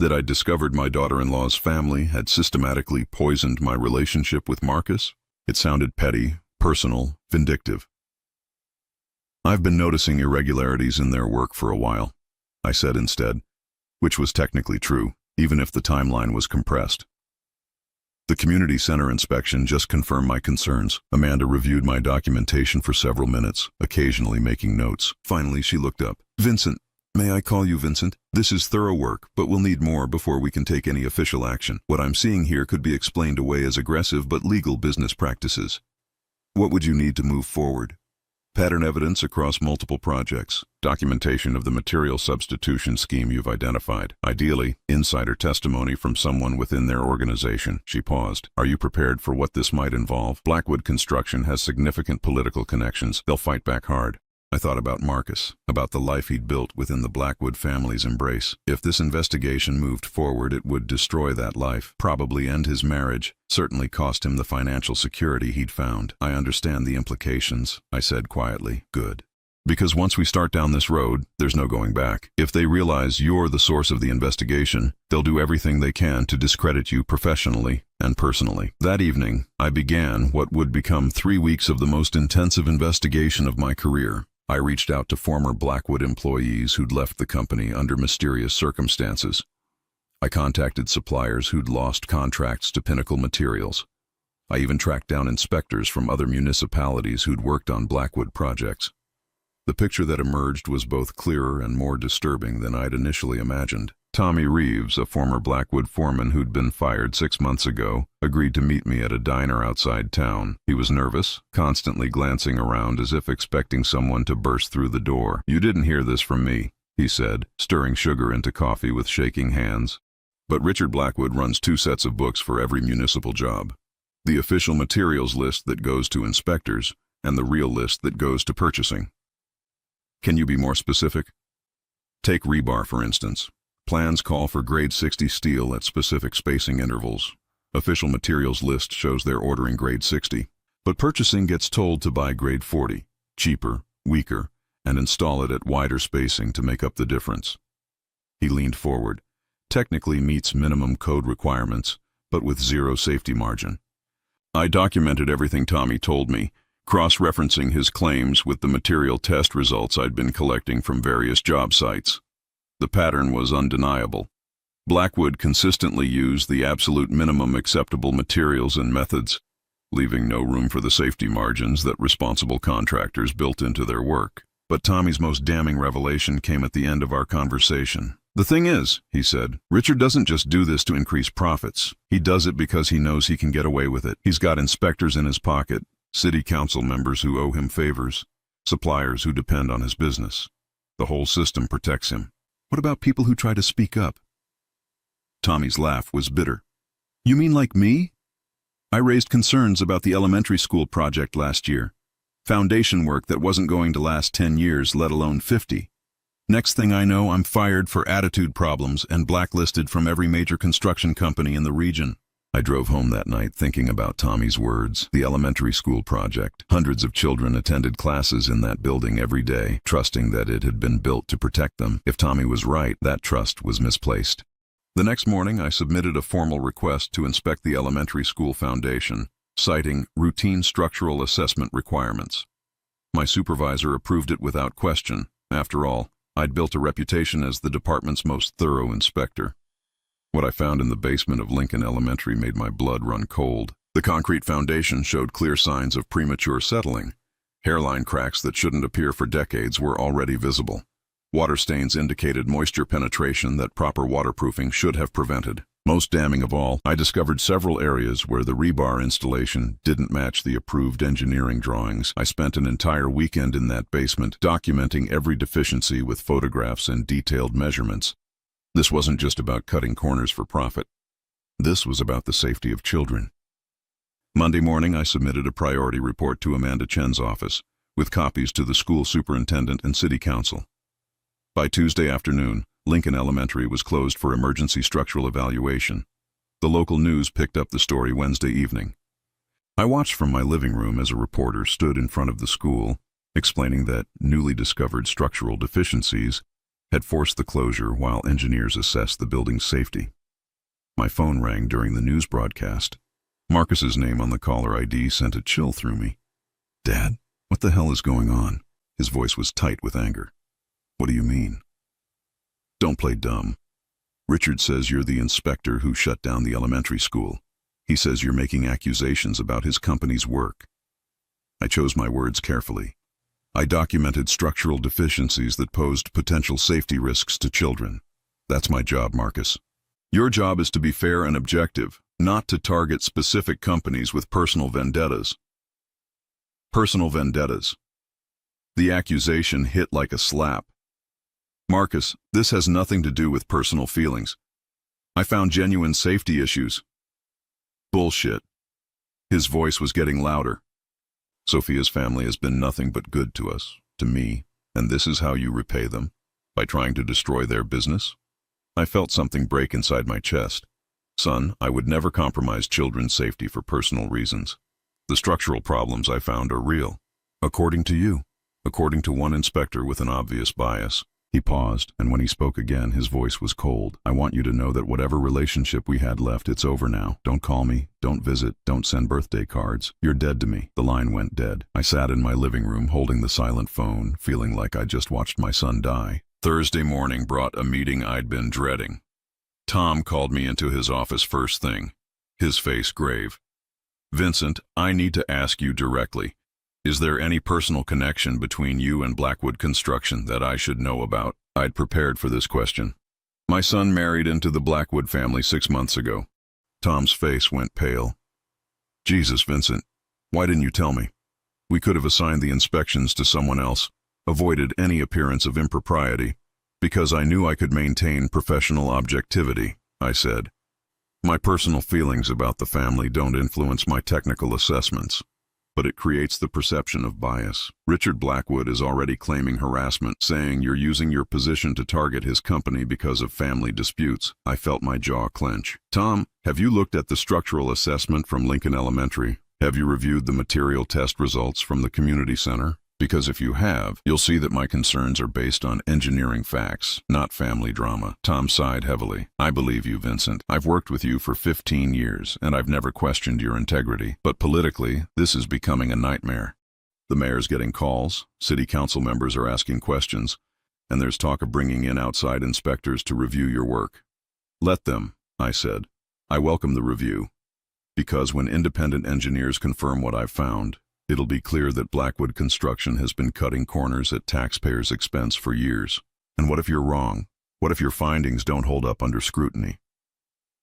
That I'd discovered my daughter-in-law's family had systematically poisoned my relationship with Marcus? It sounded petty, personal, vindictive. "I've been noticing irregularities in their work for a while," I said instead, which was technically true, even if the timeline was compressed. "The community center inspection just confirmed my concerns." Amanda reviewed my documentation for several minutes, occasionally making notes. Finally, she looked up. "Vincent, may I call you Vincent? This is thorough work, but we'll need more before we can take any official action. What I'm seeing here could be explained away as aggressive but legal business practices. What would you need to move forward?" "Pattern evidence across multiple projects, documentation of the material substitution scheme you've identified. Ideally, insider testimony from someone within their organization." She paused. "Are you prepared for what this might involve? Blackwood Construction has significant political connections. They'll fight back hard." I thought about Marcus, about the life he'd built within the Blackwood family's embrace. If this investigation moved forward, it would destroy that life, probably end his marriage, certainly cost him the financial security he'd found. "I understand the implications," I said quietly. "Good. Because once we start down this road, there's no going back. If they realize you're the source of the investigation, they'll do everything they can to discredit you professionally and personally." That evening, I began what would become 3 weeks of the most intensive investigation of my career. I reached out to former Blackwood employees who'd left the company under mysterious circumstances. I contacted suppliers who'd lost contracts to Pinnacle Materials. I even tracked down inspectors from other municipalities who'd worked on Blackwood projects. The picture that emerged was both clearer and more disturbing than I'd initially imagined. Tommy Reeves, a former Blackwood foreman who'd been fired 6 months ago, agreed to meet me at a diner outside town. He was nervous, constantly glancing around as if expecting someone to burst through the door. "You didn't hear this from me," he said, stirring sugar into coffee with shaking hands. "But Richard Blackwood runs 2 sets of books for every municipal job. The official materials list that goes to inspectors, and the real list that goes to purchasing." "Can you be more specific?" "Take rebar, for instance. Plans call for grade 60 steel at specific spacing intervals. Official materials list shows they're ordering grade 60. But purchasing gets told to buy grade 40, cheaper, weaker, and install it at wider spacing to make up the difference." He leaned forward. "Technically meets minimum code requirements, but with zero safety margin." I documented everything Tommy told me, cross-referencing his claims with the material test results I'd been collecting from various job sites. The pattern was undeniable. Blackwood consistently used the absolute minimum acceptable materials and methods, leaving no room for the safety margins that responsible contractors built into their work. But Tommy's most damning revelation came at the end of our conversation. "The thing is," he said, "Richard doesn't just do this to increase profits. He does it because he knows he can get away with it. He's got inspectors in his pocket, city council members who owe him favors, suppliers who depend on his business. The whole system protects him." "What about people who try to speak up?" Tommy's laugh was bitter. "You mean like me? I raised concerns about the elementary school project last year. Foundation work that wasn't going to last 10 years, let alone 50. Next thing I know, I'm fired for attitude problems and blacklisted from every major construction company in the region. I drove home that night thinking about Tommy's words, the elementary school project. Hundreds of children attended classes in that building every day, trusting that it had been built to protect them. If Tommy was right, that trust was misplaced. The next morning, I submitted a formal request to inspect the elementary school foundation, citing routine structural assessment requirements. My supervisor approved it without question. After all, I'd built a reputation as the department's most thorough inspector. What I found in the basement of Lincoln Elementary made my blood run cold. The concrete foundation showed clear signs of premature settling. Hairline cracks that shouldn't appear for decades were already visible. Water stains indicated moisture penetration that proper waterproofing should have prevented. Most damning of all, I discovered several areas where the rebar installation didn't match the approved engineering drawings. I spent an entire weekend in that basement, documenting every deficiency with photographs and detailed measurements. This wasn't just about cutting corners for profit. This was about the safety of children. Monday morning, I submitted a priority report to Amanda Chen's office, with copies to the school superintendent and city council. By Tuesday afternoon, Lincoln Elementary was closed for emergency structural evaluation. The local news picked up the story Wednesday evening. I watched from my living room as a reporter stood in front of the school, explaining that newly discovered structural deficiencies had forced the closure while engineers assessed the building's safety. My phone rang during the news broadcast. Marcus's name on the caller ID sent a chill through me. "Dad, what the hell is going on?" His voice was tight with anger. "What do you mean?" "Don't play dumb. Richard says you're the inspector who shut down the elementary school. He says you're making accusations about his company's work." I chose my words carefully. I documented structural deficiencies that posed potential safety risks to children. That's my job, Marcus. Your job is to be fair and objective, not to target specific companies with personal vendettas. Personal vendettas. The accusation hit like a slap. "Marcus, this has nothing to do with personal feelings. I found genuine safety issues." "Bullshit." His voice was getting louder. "Sophia's family has been nothing but good to us, to me, and this is how you repay them? By trying to destroy their business?" I felt something break inside my chest. "Son, I would never compromise children's safety for personal reasons. The structural problems I found are real. According to you. According to one inspector with an obvious bias." He paused, and when he spoke again, his voice was cold. "I want you to know that whatever relationship we had left, it's over now. Don't call me, don't visit, don't send birthday cards. You're dead to me." The line went dead. I sat in my living room holding the silent phone, feeling like I just watched my son die. Thursday morning brought a meeting I'd been dreading. Tom called me into his office first thing, his face grave. "Vincent, I need to ask you directly. Is there any personal connection between you and Blackwood Construction that I should know about?" I'd prepared for this question. "My son married into the Blackwood family 6 months ago." Tom's face went pale. "Jesus, Vincent, why didn't you tell me? We could have assigned the inspections to someone else, avoided any appearance of impropriety, because I knew I could maintain professional objectivity," I said. "My personal feelings about the family don't influence my technical assessments, but it creates the perception of bias. Richard Blackwood is already claiming harassment, saying you're using your position to target his company because of family disputes." I felt my jaw clench. "Tom, have you looked at the structural assessment from Lincoln Elementary? Have you reviewed the material test results from the community center? Because if you have, you'll see that my concerns are based on engineering facts, not family drama." Tom sighed heavily. "I believe you, Vincent. I've worked with you for 15 years, and I've never questioned your integrity. But politically, this is becoming a nightmare. The mayor's getting calls, city council members are asking questions, and there's talk of bringing in outside inspectors to review your work." "Let them," I said. "I welcome the review, because when independent engineers confirm what I've found, it'll be clear that Blackwood Construction has been cutting corners at taxpayers' expense for years. And what if you're wrong? What if your findings don't hold up under scrutiny?"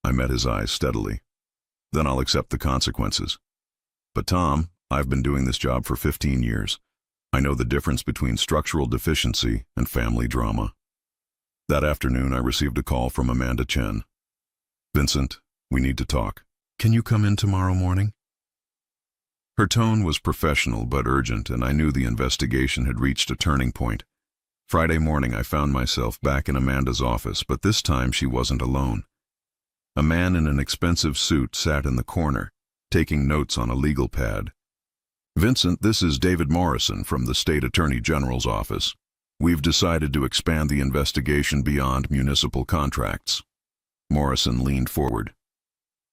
I met his eyes steadily. "Then I'll accept the consequences. But Tom, I've been doing this job for 15 years. I know the difference between structural deficiency and family drama." That afternoon, I received a call from Amanda Chen. "Vincent, we need to talk. Can you come in tomorrow morning?" Her tone was professional but urgent, and I knew the investigation had reached a turning point. Friday morning, I found myself back in Amanda's office, but this time she wasn't alone. A man in an expensive suit sat in the corner, taking notes on a legal pad. "Vincent, this is David Morrison from the State Attorney General's office. We've decided to expand the investigation beyond municipal contracts." Morrison leaned forward.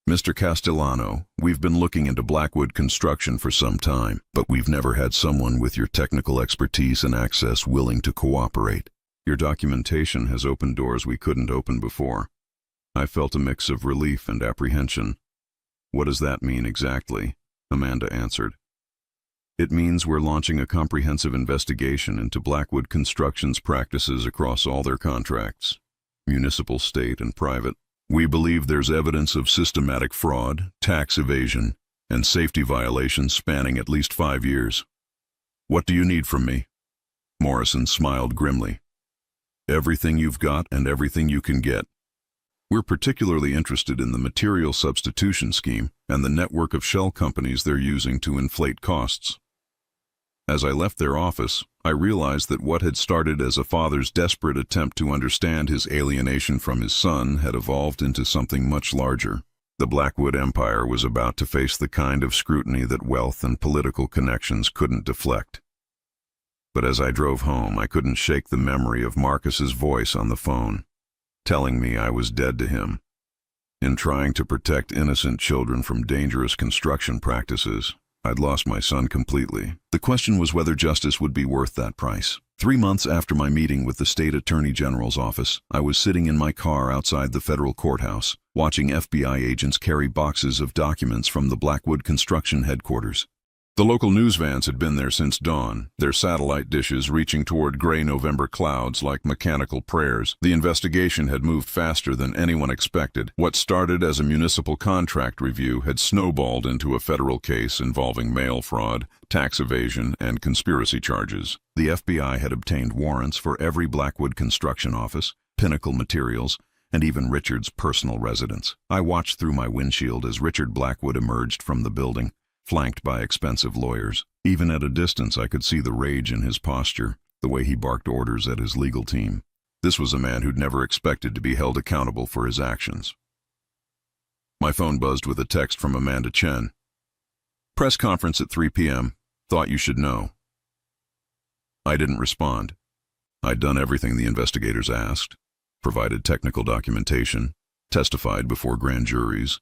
"Mr. Castellano, we've been looking into Blackwood construction for some time, but we've never had someone with your technical expertise and access willing to cooperate. Your documentation has opened doors we couldn't open before." I felt a mix of relief and apprehension. "What does that mean exactly?" Amanda answered. "It means we're launching a comprehensive investigation into Blackwood Construction's practices across all their contracts, municipal, state, and private. We believe there's evidence of systematic fraud, tax evasion, and safety violations spanning at least 5 years. What do you need from me?" Morrison smiled grimly. "Everything you've got and everything you can get. We're particularly interested in the material substitution scheme and the network of shell companies they're using to inflate costs." As I left their office, I realized that what had started as a father's desperate attempt to understand his alienation from his son had evolved into something much larger. The Blackwood Empire was about to face the kind of scrutiny that wealth and political connections couldn't deflect. But as I drove home, I couldn't shake the memory of Marcus's voice on the phone, telling me I was dead to him. In trying to protect innocent children from dangerous construction practices, I'd lost my son completely. The question was whether justice would be worth that price. 3 months after my meeting with the State Attorney General's office, I was sitting in my car outside the federal courthouse, watching FBI agents carry boxes of documents from the Blackwood Construction headquarters. The local news vans had been there since dawn, their satellite dishes reaching toward gray November clouds like mechanical prayers. The investigation had moved faster than anyone expected. What started as a municipal contract review had snowballed into a federal case involving mail fraud, tax evasion, and conspiracy charges. The FBI had obtained warrants for every Blackwood construction office, Pinnacle Materials, and even Richard's personal residence. I watched through my windshield as Richard Blackwood emerged from the building, flanked by expensive lawyers. Even at a distance, I could see the rage in his posture, the way he barked orders at his legal team. This was a man who'd never expected to be held accountable for his actions. My phone buzzed with a text from Amanda Chen. "Press conference at 3 p.m. Thought you should know." I didn't respond. I'd done everything the investigators asked, provided technical documentation, testified before grand juries,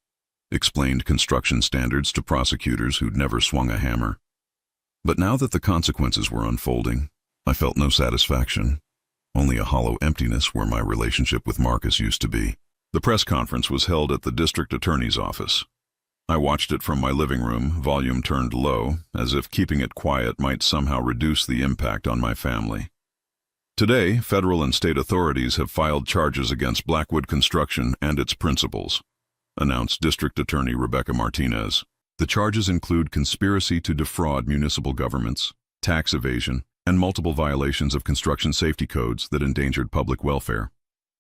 explained construction standards to prosecutors who'd never swung a hammer. But now that the consequences were unfolding, I felt no satisfaction, only a hollow emptiness where my relationship with Marcus used to be. The press conference was held at the district attorney's office. I watched it from my living room, volume turned low, as if keeping it quiet might somehow reduce the impact on my family. Today, federal and state authorities have filed charges against Blackwood Construction and its principals, announced District Attorney Rebecca Martinez. The charges include conspiracy to defraud municipal governments, tax evasion, and multiple violations of construction safety codes that endangered public welfare.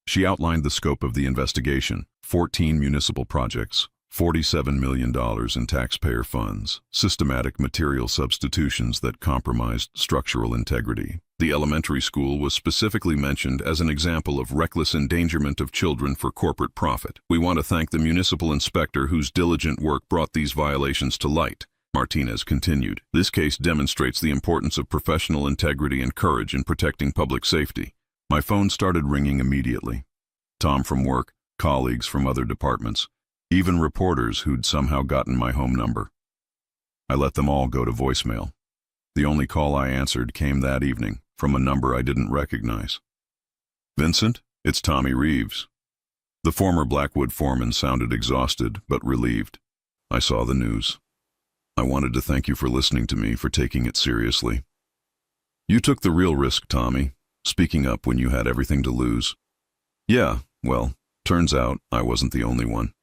She outlined the scope of the investigation: 14 municipal projects, $47 million in taxpayer funds, systematic material substitutions that compromised structural integrity. The elementary school was specifically mentioned as an example of reckless endangerment of children for corporate profit. "We want to thank the municipal inspector whose diligent work brought these violations to light," Martinez continued. "This case demonstrates the importance of professional integrity and courage in protecting public safety." My phone started ringing immediately. Tom from work, colleagues from other departments, even reporters who'd somehow gotten my home number. I let them all go to voicemail. The only call I answered came that evening, from a number I didn't recognize. "Vincent, it's Tommy Reeves." The former Blackwood foreman sounded exhausted, but relieved. I saw the news. "I wanted to thank you for listening to me, for taking it seriously. You took the real risk, Tommy, speaking up when you had everything to lose." "Yeah, well, turns out I wasn't the only one.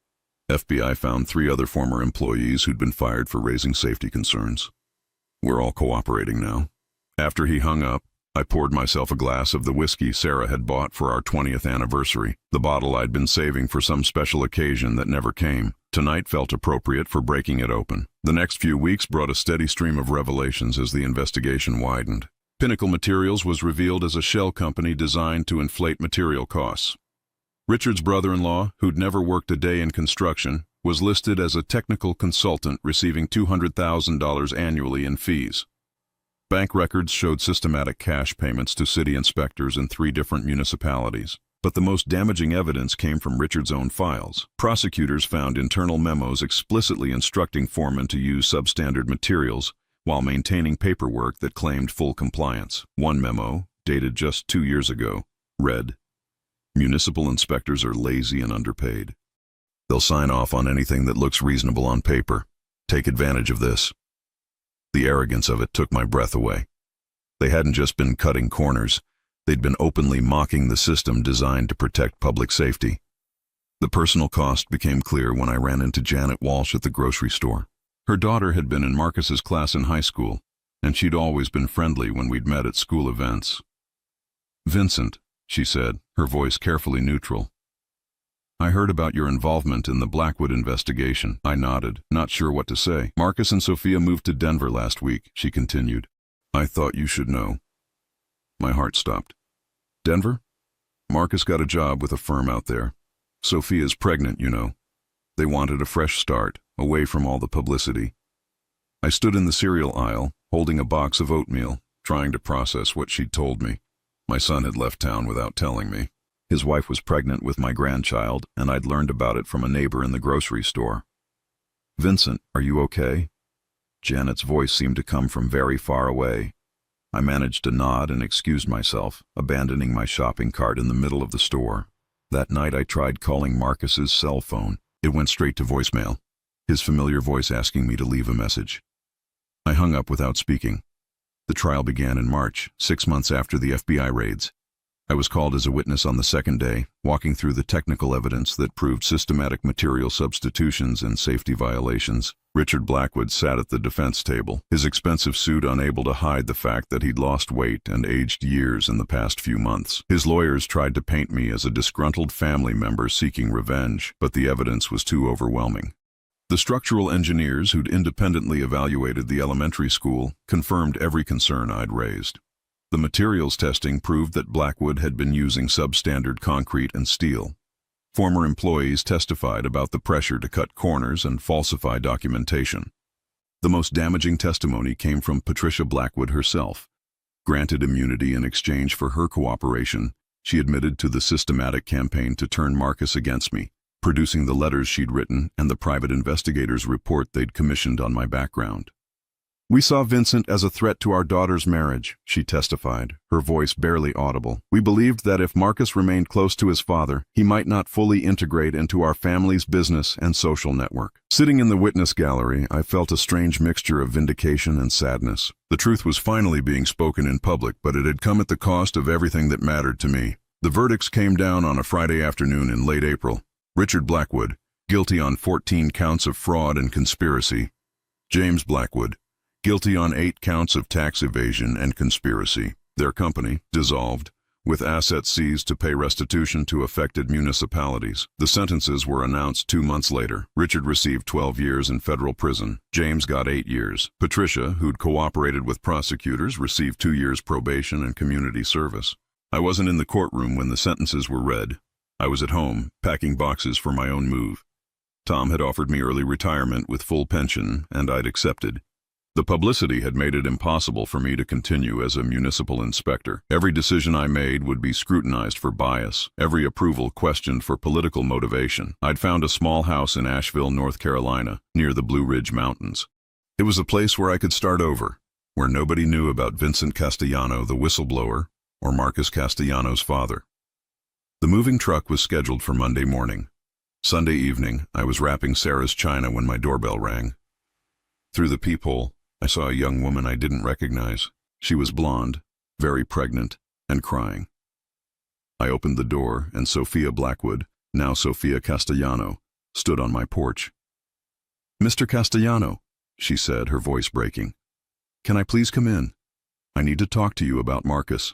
FBI found 3 other former employees who'd been fired for raising safety concerns. We're all cooperating now." After he hung up, I poured myself a glass of the whiskey Sarah had bought for our 20th anniversary, the bottle I'd been saving for some special occasion that never came. Tonight felt appropriate for breaking it open. The next few weeks brought a steady stream of revelations as the investigation widened. Pinnacle Materials was revealed as a shell company designed to inflate material costs. Richard's brother-in-law, who'd never worked a day in construction, was listed as a technical consultant receiving $200,000 annually in fees. Bank records showed systematic cash payments to city inspectors in 3 different municipalities. But the most damaging evidence came from Richard's own files. Prosecutors found internal memos explicitly instructing foremen to use substandard materials while maintaining paperwork that claimed full compliance. One memo, dated just 2 years ago, read, "Municipal inspectors are lazy and underpaid. They'll sign off on anything that looks reasonable on paper. Take advantage of this." The arrogance of it took my breath away. They hadn't just been cutting corners. They'd been openly mocking the system designed to protect public safety. The personal cost became clear when I ran into Janet Walsh at the grocery store. Her daughter had been in Marcus's class in high school, and she'd always been friendly when we'd met at school events. "Vincent," she said, her voice carefully neutral. "I heard about your involvement in the Blackwood investigation." I nodded, not sure what to say. "Marcus and Sophia moved to Denver last week," she continued. "I thought you should know." My heart stopped. "Denver? Marcus got a job with a firm out there. Sophia's pregnant, you know. They wanted a fresh start, away from all the publicity." I stood in the cereal aisle, holding a box of oatmeal, trying to process what she'd told me. My son had left town without telling me. His wife was pregnant with my grandchild, and I'd learned about it from a neighbor in the grocery store. "Vincent, are you okay?" Janet's voice seemed to come from very far away. I managed to nod and excused myself, abandoning my shopping cart in the middle of the store. That night I tried calling Marcus's cell phone. It went straight to voicemail, his familiar voice asking me to leave a message. I hung up without speaking. The trial began in March, 6 months after the FBI raids. I was called as a witness on the second day, walking through the technical evidence that proved systematic material substitutions and safety violations. Richard Blackwood sat at the defense table, his expensive suit unable to hide the fact that he'd lost weight and aged years in the past few months. His lawyers tried to paint me as a disgruntled family member seeking revenge, but the evidence was too overwhelming. The structural engineers who'd independently evaluated the elementary school confirmed every concern I'd raised. The materials testing proved that Blackwood had been using substandard concrete and steel. Former employees testified about the pressure to cut corners and falsify documentation. The most damaging testimony came from Patricia Blackwood herself. Granted immunity in exchange for her cooperation, she admitted to the systematic campaign to turn Marcus against me, producing the letters she'd written and the private investigators' report they'd commissioned on my background. "We saw Vincent as a threat to our daughter's marriage," she testified, her voice barely audible. "We believed that if Marcus remained close to his father, he might not fully integrate into our family's business and social network." Sitting in the witness gallery, I felt a strange mixture of vindication and sadness. The truth was finally being spoken in public, but it had come at the cost of everything that mattered to me. The verdicts came down on a Friday afternoon in late April. Richard Blackwood, guilty on 14 counts of fraud and conspiracy. James Blackwood, guilty on 8 counts of tax evasion and conspiracy. Their company, dissolved, with assets seized to pay restitution to affected municipalities. The sentences were announced 2 months later. Richard received 12 years in federal prison. James got 8 years. Patricia, who'd cooperated with prosecutors, received 2 years probation and community service. I wasn't in the courtroom when the sentences were read. I was at home, packing boxes for my own move. Tom had offered me early retirement with full pension, and I'd accepted. The publicity had made it impossible for me to continue as a municipal inspector. Every decision I made would be scrutinized for bias, every approval questioned for political motivation. I'd found a small house in Asheville, North Carolina, near the Blue Ridge Mountains. It was a place where I could start over, where nobody knew about Vincent Castellano, the whistleblower, or Marcus Castellano's father. The moving truck was scheduled for Monday morning. Sunday evening, I was wrapping Sarah's china when my doorbell rang. Through the peephole, I saw a young woman I didn't recognize. She was blonde, very pregnant, and crying. I opened the door, and Sophia Blackwood, now Sophia Castellano, stood on my porch. "Mr. Castellano," she said, her voice breaking. "Can I please come in? I need to talk to you about Marcus."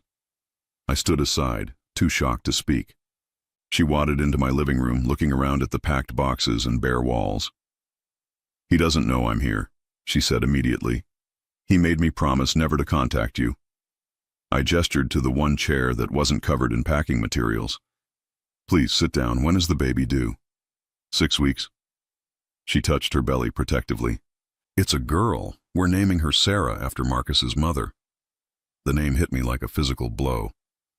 I stood aside, too shocked to speak. She wadded into my living room, looking around at the packed boxes and bare walls. "He doesn't know I'm here," she said immediately. "He made me promise never to contact you." I gestured to the one chair that wasn't covered in packing materials. Please sit down. When is the baby due? 6 weeks. She touched her belly protectively. It's a girl. We're naming her Sarah after Marcus's mother. The name hit me like a physical blow.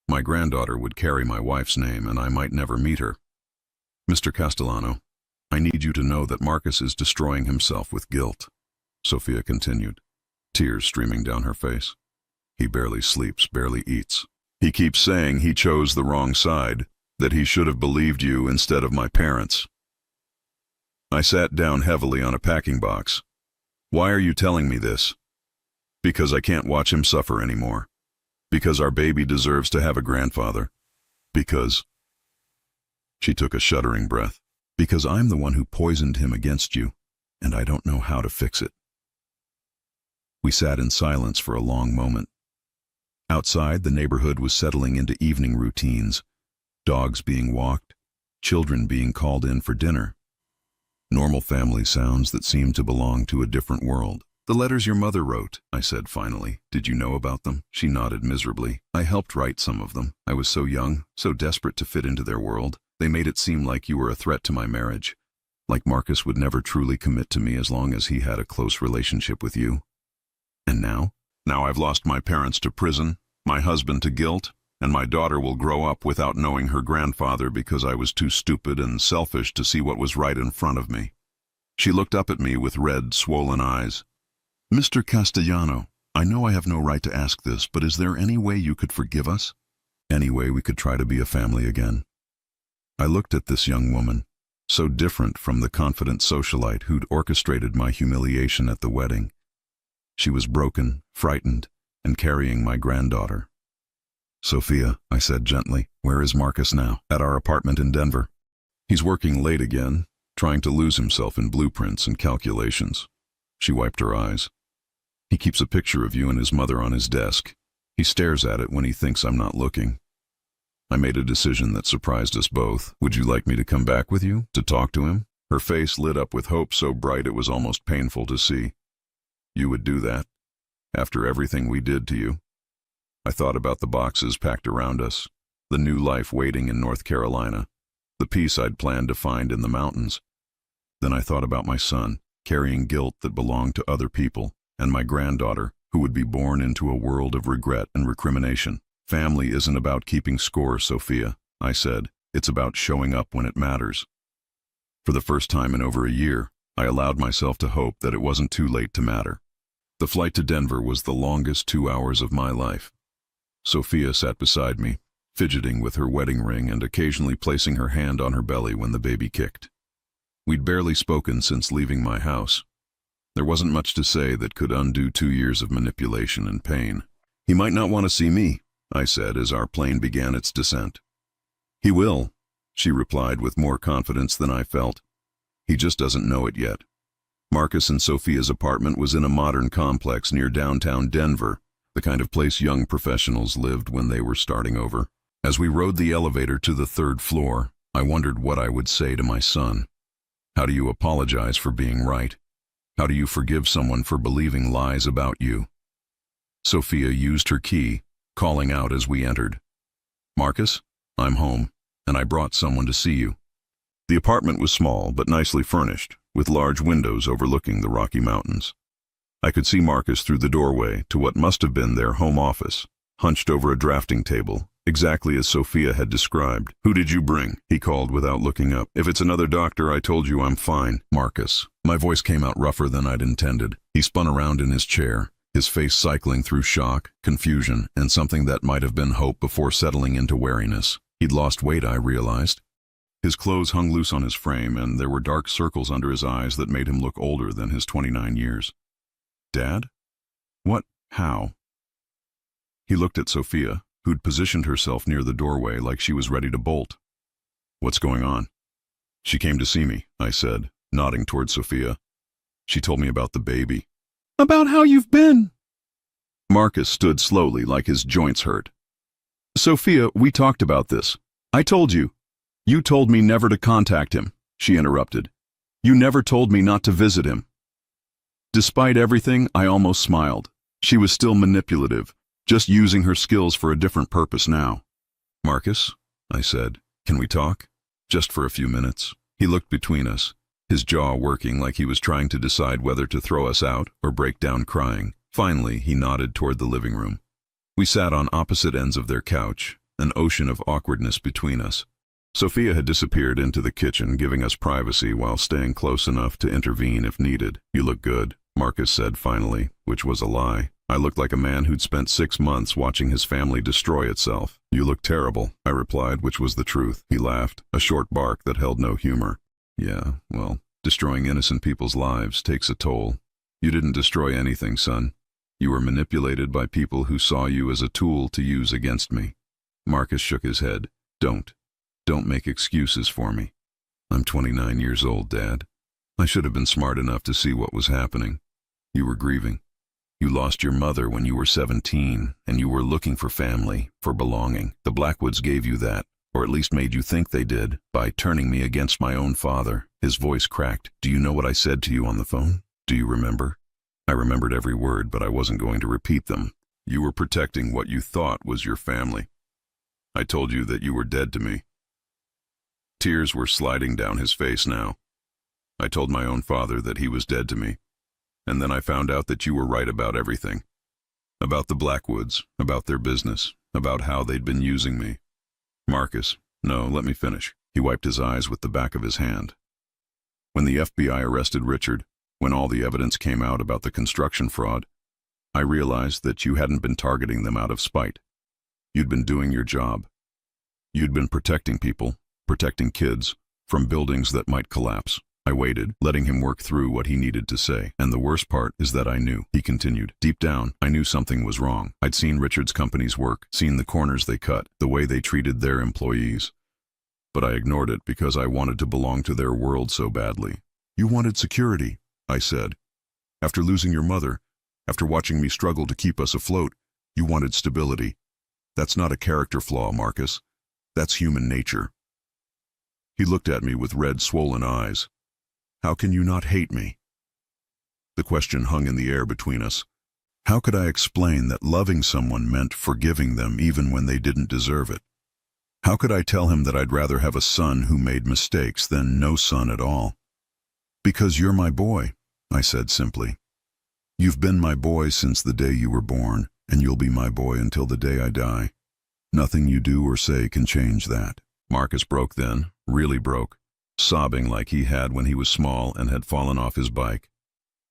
My granddaughter would carry my wife's name, and I might never meet her. Mr. Castellano, I need you to know that Marcus is destroying himself with guilt, Sophia continued, tears streaming down her face. He barely sleeps, barely eats. He keeps saying he chose the wrong side, that he should have believed you instead of my parents. I sat down heavily on a packing box. Why are you telling me this? Because I can't watch him suffer anymore. Because our baby deserves to have a grandfather. Because... She took a shuddering breath. Because I'm the one who poisoned him against you, and I don't know how to fix it. We sat in silence for a long moment. Outside, the neighborhood was settling into evening routines. Dogs being walked, children being called in for dinner. Normal family sounds that seemed to belong to a different world. The letters your mother wrote, I said finally. Did you know about them? She nodded miserably. I helped write some of them. I was so young, so desperate to fit into their world. They made it seem like you were a threat to my marriage. Like Marcus would never truly commit to me as long as he had a close relationship with you. And now? Now I've lost my parents to prison, my husband to guilt, and my daughter will grow up without knowing her grandfather because I was too stupid and selfish to see what was right in front of me. She looked up at me with red, swollen eyes. Mr. Castellano, I know I have no right to ask this, but is there any way you could forgive us? Any way we could try to be a family again? I looked at this young woman, so different from the confident socialite who'd orchestrated my humiliation at the wedding. She was broken, frightened, and carrying my granddaughter. Sophia, I said gently, where is Marcus now? At our apartment in Denver. He's working late again, trying to lose himself in blueprints and calculations. She wiped her eyes. He keeps a picture of you and his mother on his desk. He stares at it when he thinks I'm not looking. I made a decision that surprised us both. Would you like me to come back with you, to talk to him? Her face lit up with hope so bright it was almost painful to see. You would do that? After everything we did to you? I thought about the boxes packed around us, the new life waiting in North Carolina, the peace I'd planned to find in the mountains. Then I thought about my son, carrying guilt that belonged to other people, and my granddaughter, who would be born into a world of regret and recrimination. Family isn't about keeping score, Sophia, I said. It's about showing up when it matters. For the first time in over a year, I allowed myself to hope that it wasn't too late to matter. The flight to Denver was the longest 2 hours of my life. Sophia sat beside me, fidgeting with her wedding ring and occasionally placing her hand on her belly when the baby kicked. We'd barely spoken since leaving my house. There wasn't much to say that could undo 2 years of manipulation and pain. He might not want to see me, I said as our plane began its descent. He will, she replied with more confidence than I felt. He just doesn't know it yet. Marcus and Sophia's apartment was in a modern complex near downtown Denver, the kind of place young professionals lived when they were starting over. As we rode the elevator to the 3rd floor, I wondered what I would say to my son. How do you apologize for being right? How do you forgive someone for believing lies about you? Sophia used her key, calling out as we entered. Marcus, I'm home, and I brought someone to see you. The apartment was small but nicely furnished, with large windows overlooking the Rocky Mountains. I could see Marcus through the doorway to what must have been their home office, hunched over a drafting table, exactly as Sophia had described. Who did you bring? He called without looking up. If it's another doctor, I told you I'm fine. Marcus. My voice came out rougher than I'd intended. He spun around in his chair, his face cycling through shock, confusion, and something that might have been hope before settling into wariness. He'd lost weight, I realized. His clothes hung loose on his frame, and there were dark circles under his eyes that made him look older than his 29 years. Dad? What? How? He looked at Sophia, who'd positioned herself near the doorway like she was ready to bolt. What's going on? She came to see me, I said, nodding toward Sophia. She told me about the baby. About how you've been. Marcus stood slowly like his joints hurt. Sophia, we talked about this. I told you. You told me never to contact him, she interrupted. You never told me not to visit him. Despite everything, I almost smiled. She was still manipulative, just using her skills for a different purpose now. Marcus, I said, Can we talk? Just for a few minutes. He looked between us, his jaw working like he was trying to decide whether to throw us out or break down crying. Finally, he nodded toward the living room. We sat on opposite ends of their couch, an ocean of awkwardness between us. Sophia had disappeared into the kitchen, giving us privacy while staying close enough to intervene if needed. You look good, Marcus said finally, which was a lie. I looked like a man who'd spent 6 months watching his family destroy itself. You look terrible, I replied, which was the truth. He laughed, a short bark that held no humor. Yeah, well, destroying innocent people's lives takes a toll. You didn't destroy anything, son. You were manipulated by people who saw you as a tool to use against me. Marcus shook his head. Don't make excuses for me. I'm 29 years old, Dad. I should have been smart enough to see what was happening. You were grieving. You lost your mother when you were 17, and you were looking for family, for belonging. The Blackwoods gave you that, or at least made you think they did, by turning me against my own father. His voice cracked. Do you know what I said to you on the phone? Do you remember? I remembered every word, but I wasn't going to repeat them. You were protecting what you thought was your family. I told you that you were dead to me. Tears were sliding down his face now. I told my own father that he was dead to me. And then I found out that you were right about everything. About the Blackwoods, about their business, about how they'd been using me. Marcus, no, let me finish. He wiped his eyes with the back of his hand. When the FBI arrested Richard, when all the evidence came out about the construction fraud, I realized that you hadn't been targeting them out of spite. You'd been doing your job. You'd been protecting people, protecting kids, from buildings that might collapse. I waited, letting him work through what he needed to say. And the worst part is that I knew, he continued. Deep down, I knew something was wrong. I'd seen Richard's company's work, seen the corners they cut, the way they treated their employees. But I ignored it because I wanted to belong to their world so badly. You wanted security, I said. After losing your mother, after watching me struggle to keep us afloat, you wanted stability. That's not a character flaw, Marcus. That's human nature. He looked at me with red, swollen eyes. How can you not hate me? The question hung in the air between us. How could I explain that loving someone meant forgiving them even when they didn't deserve it? How could I tell him that I'd rather have a son who made mistakes than no son at all? Because you're my boy, I said simply. You've been my boy since the day you were born, and you'll be my boy until the day I die. Nothing you do or say can change that. Marcus broke then, really broke, sobbing like he had when he was small and had fallen off his bike.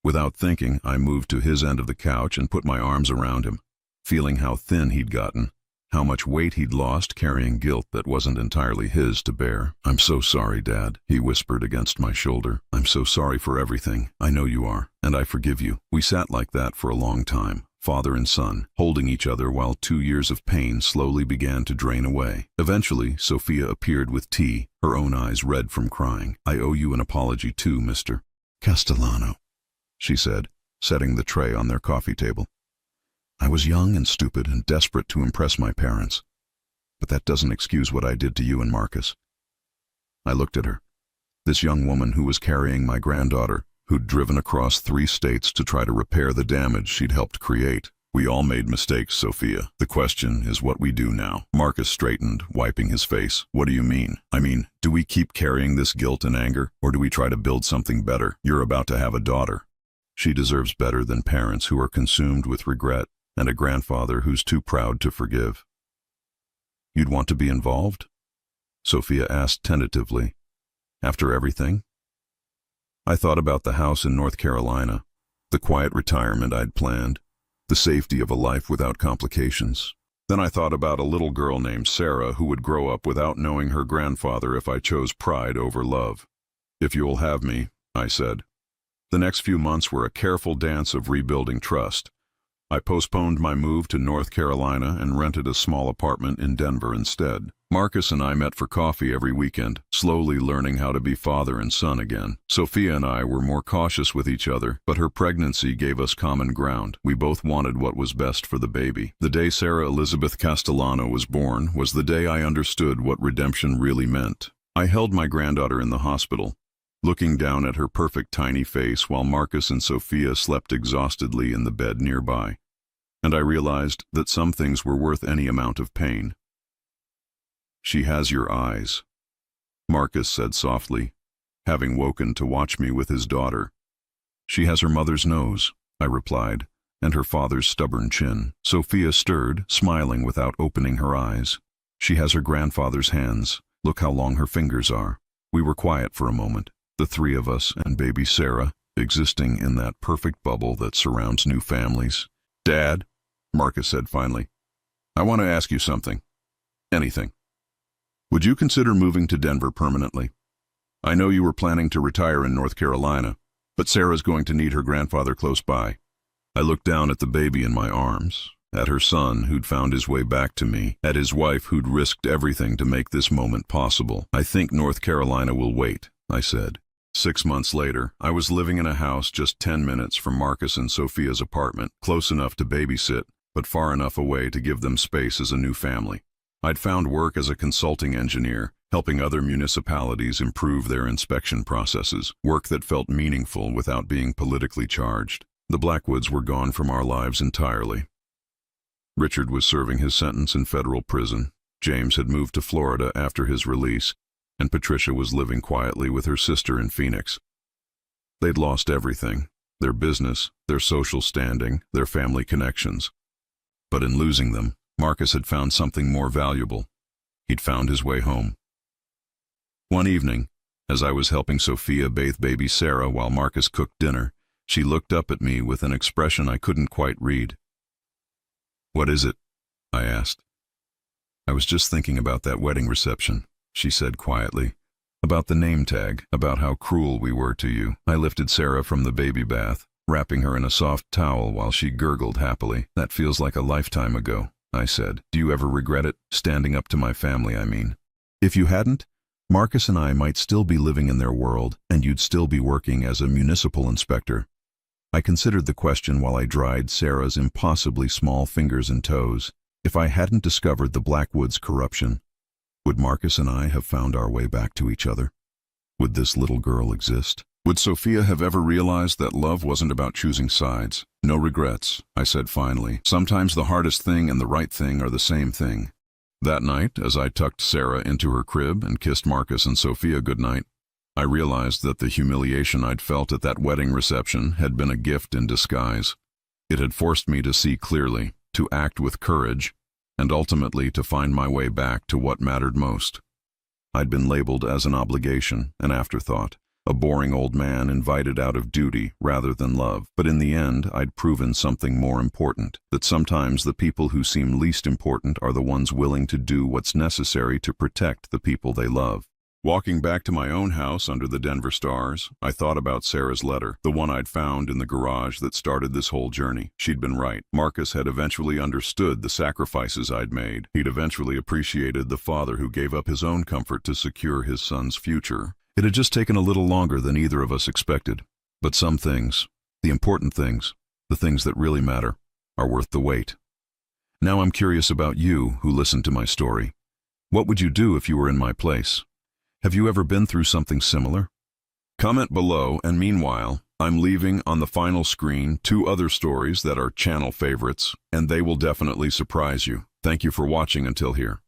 Without thinking, I moved to his end of the couch and put my arms around him, feeling how thin he'd gotten, how much weight he'd lost carrying guilt that wasn't entirely his to bear. I'm so sorry, Dad, he whispered against my shoulder. I'm so sorry for everything. I know you are, and I forgive you. We sat like that for a long time, father and son, holding each other while 2 years of pain slowly began to drain away. Eventually, Sophia appeared with tea, her own eyes red from crying. I owe you an apology too, Mr. Castellano, she said, setting the tray on their coffee table. I was young and stupid and desperate to impress my parents, but that doesn't excuse what I did to you and Marcus. I looked at her, this young woman who was carrying my granddaughter, who'd driven across 3 states to try to repair the damage she'd helped create. We all made mistakes, Sophia. The question is what we do now. Marcus straightened, wiping his face. What do you mean? I mean, do we keep carrying this guilt and anger, or do we try to build something better? You're about to have a daughter. She deserves better than parents who are consumed with regret and a grandfather who's too proud to forgive. You'd want to be involved? Sophia asked tentatively. After everything? I thought about the house in North Carolina, the quiet retirement I'd planned, the safety of a life without complications. Then I thought about a little girl named Sarah who would grow up without knowing her grandfather if I chose pride over love. If you'll have me, I said. The next few months were a careful dance of rebuilding trust. I postponed my move to North Carolina and rented a small apartment in Denver instead. Marcus and I met for coffee every weekend, slowly learning how to be father and son again. Sophia and I were more cautious with each other, but her pregnancy gave us common ground. We both wanted what was best for the baby. The day Sarah Elizabeth Castellano was born was the day I understood what redemption really meant. I held my granddaughter in the hospital, looking down at her perfect tiny face while Marcus and Sophia slept exhaustedly in the bed nearby. And I realized that some things were worth any amount of pain. She has your eyes, Marcus said softly, having woken to watch me with his daughter. She has her mother's nose, I replied, and her father's stubborn chin. Sophia stirred, smiling without opening her eyes. She has her grandfather's hands. Look how long her fingers are. We were quiet for a moment, the three of us and baby Sarah, existing in that perfect bubble that surrounds new families. Dad, Marcus said finally, I want to ask you something. Anything. Would you consider moving to Denver permanently? I know you were planning to retire in North Carolina, but Sarah's going to need her grandfather close by. I looked down at the baby in my arms, at her son who'd found his way back to me, at his wife who'd risked everything to make this moment possible. I think North Carolina will wait, I said. 6 months later, I was living in a house just 10 minutes from Marcus and Sophia's apartment, close enough to babysit, but far enough away to give them space as a new family. I'd found work as a consulting engineer, helping other municipalities improve their inspection processes, work that felt meaningful without being politically charged. The Blackwoods were gone from our lives entirely. Richard was serving his sentence in federal prison. James had moved to Florida after his release, and Patricia was living quietly with her sister in Phoenix. They'd lost everything, their business, their social standing, their family connections. But in losing them, Marcus had found something more valuable. He'd found his way home. One evening, as I was helping Sophia bathe baby Sarah while Marcus cooked dinner, she looked up at me with an expression I couldn't quite read. What is it? I asked. I was just thinking about that wedding reception, she said quietly. About the name tag, about how cruel we were to you. I lifted Sarah from the baby bath, wrapping her in a soft towel while she gurgled happily. That feels like a lifetime ago, I said. Do you ever regret it? Standing up to my family, I mean. If you hadn't, Marcus and I might still be living in their world, and you'd still be working as a municipal inspector. I considered the question while I dried Sarah's impossibly small fingers and toes. If I hadn't discovered the Blackwoods corruption, would Marcus and I have found our way back to each other? Would this little girl exist? Would Sophia have ever realized that love wasn't about choosing sides? No regrets, I said finally. Sometimes the hardest thing and the right thing are the same thing. That night, as I tucked Sarah into her crib and kissed Marcus and Sophia goodnight, I realized that the humiliation I'd felt at that wedding reception had been a gift in disguise. It had forced me to see clearly, to act with courage, and ultimately to find my way back to what mattered most. I'd been labeled as an obligation, an afterthought, a boring old man invited out of duty rather than love. But in the end, I'd proven something more important, that sometimes the people who seem least important are the ones willing to do what's necessary to protect the people they love. Walking back to my own house under the Denver stars, I thought about Sarah's letter, the one I'd found in the garage that started this whole journey. She'd been right. Marcus had eventually understood the sacrifices I'd made. He'd eventually appreciated the father who gave up his own comfort to secure his son's future. It had just taken a little longer than either of us expected. But some things, the important things, the things that really matter, are worth the wait. Now I'm curious about you who listened to my story. What would you do if you were in my place? Have you ever been through something similar? Comment below, and meanwhile, I'm leaving on the final screen 2 other stories that are channel favorites, and they will definitely surprise you. Thank you for watching until here.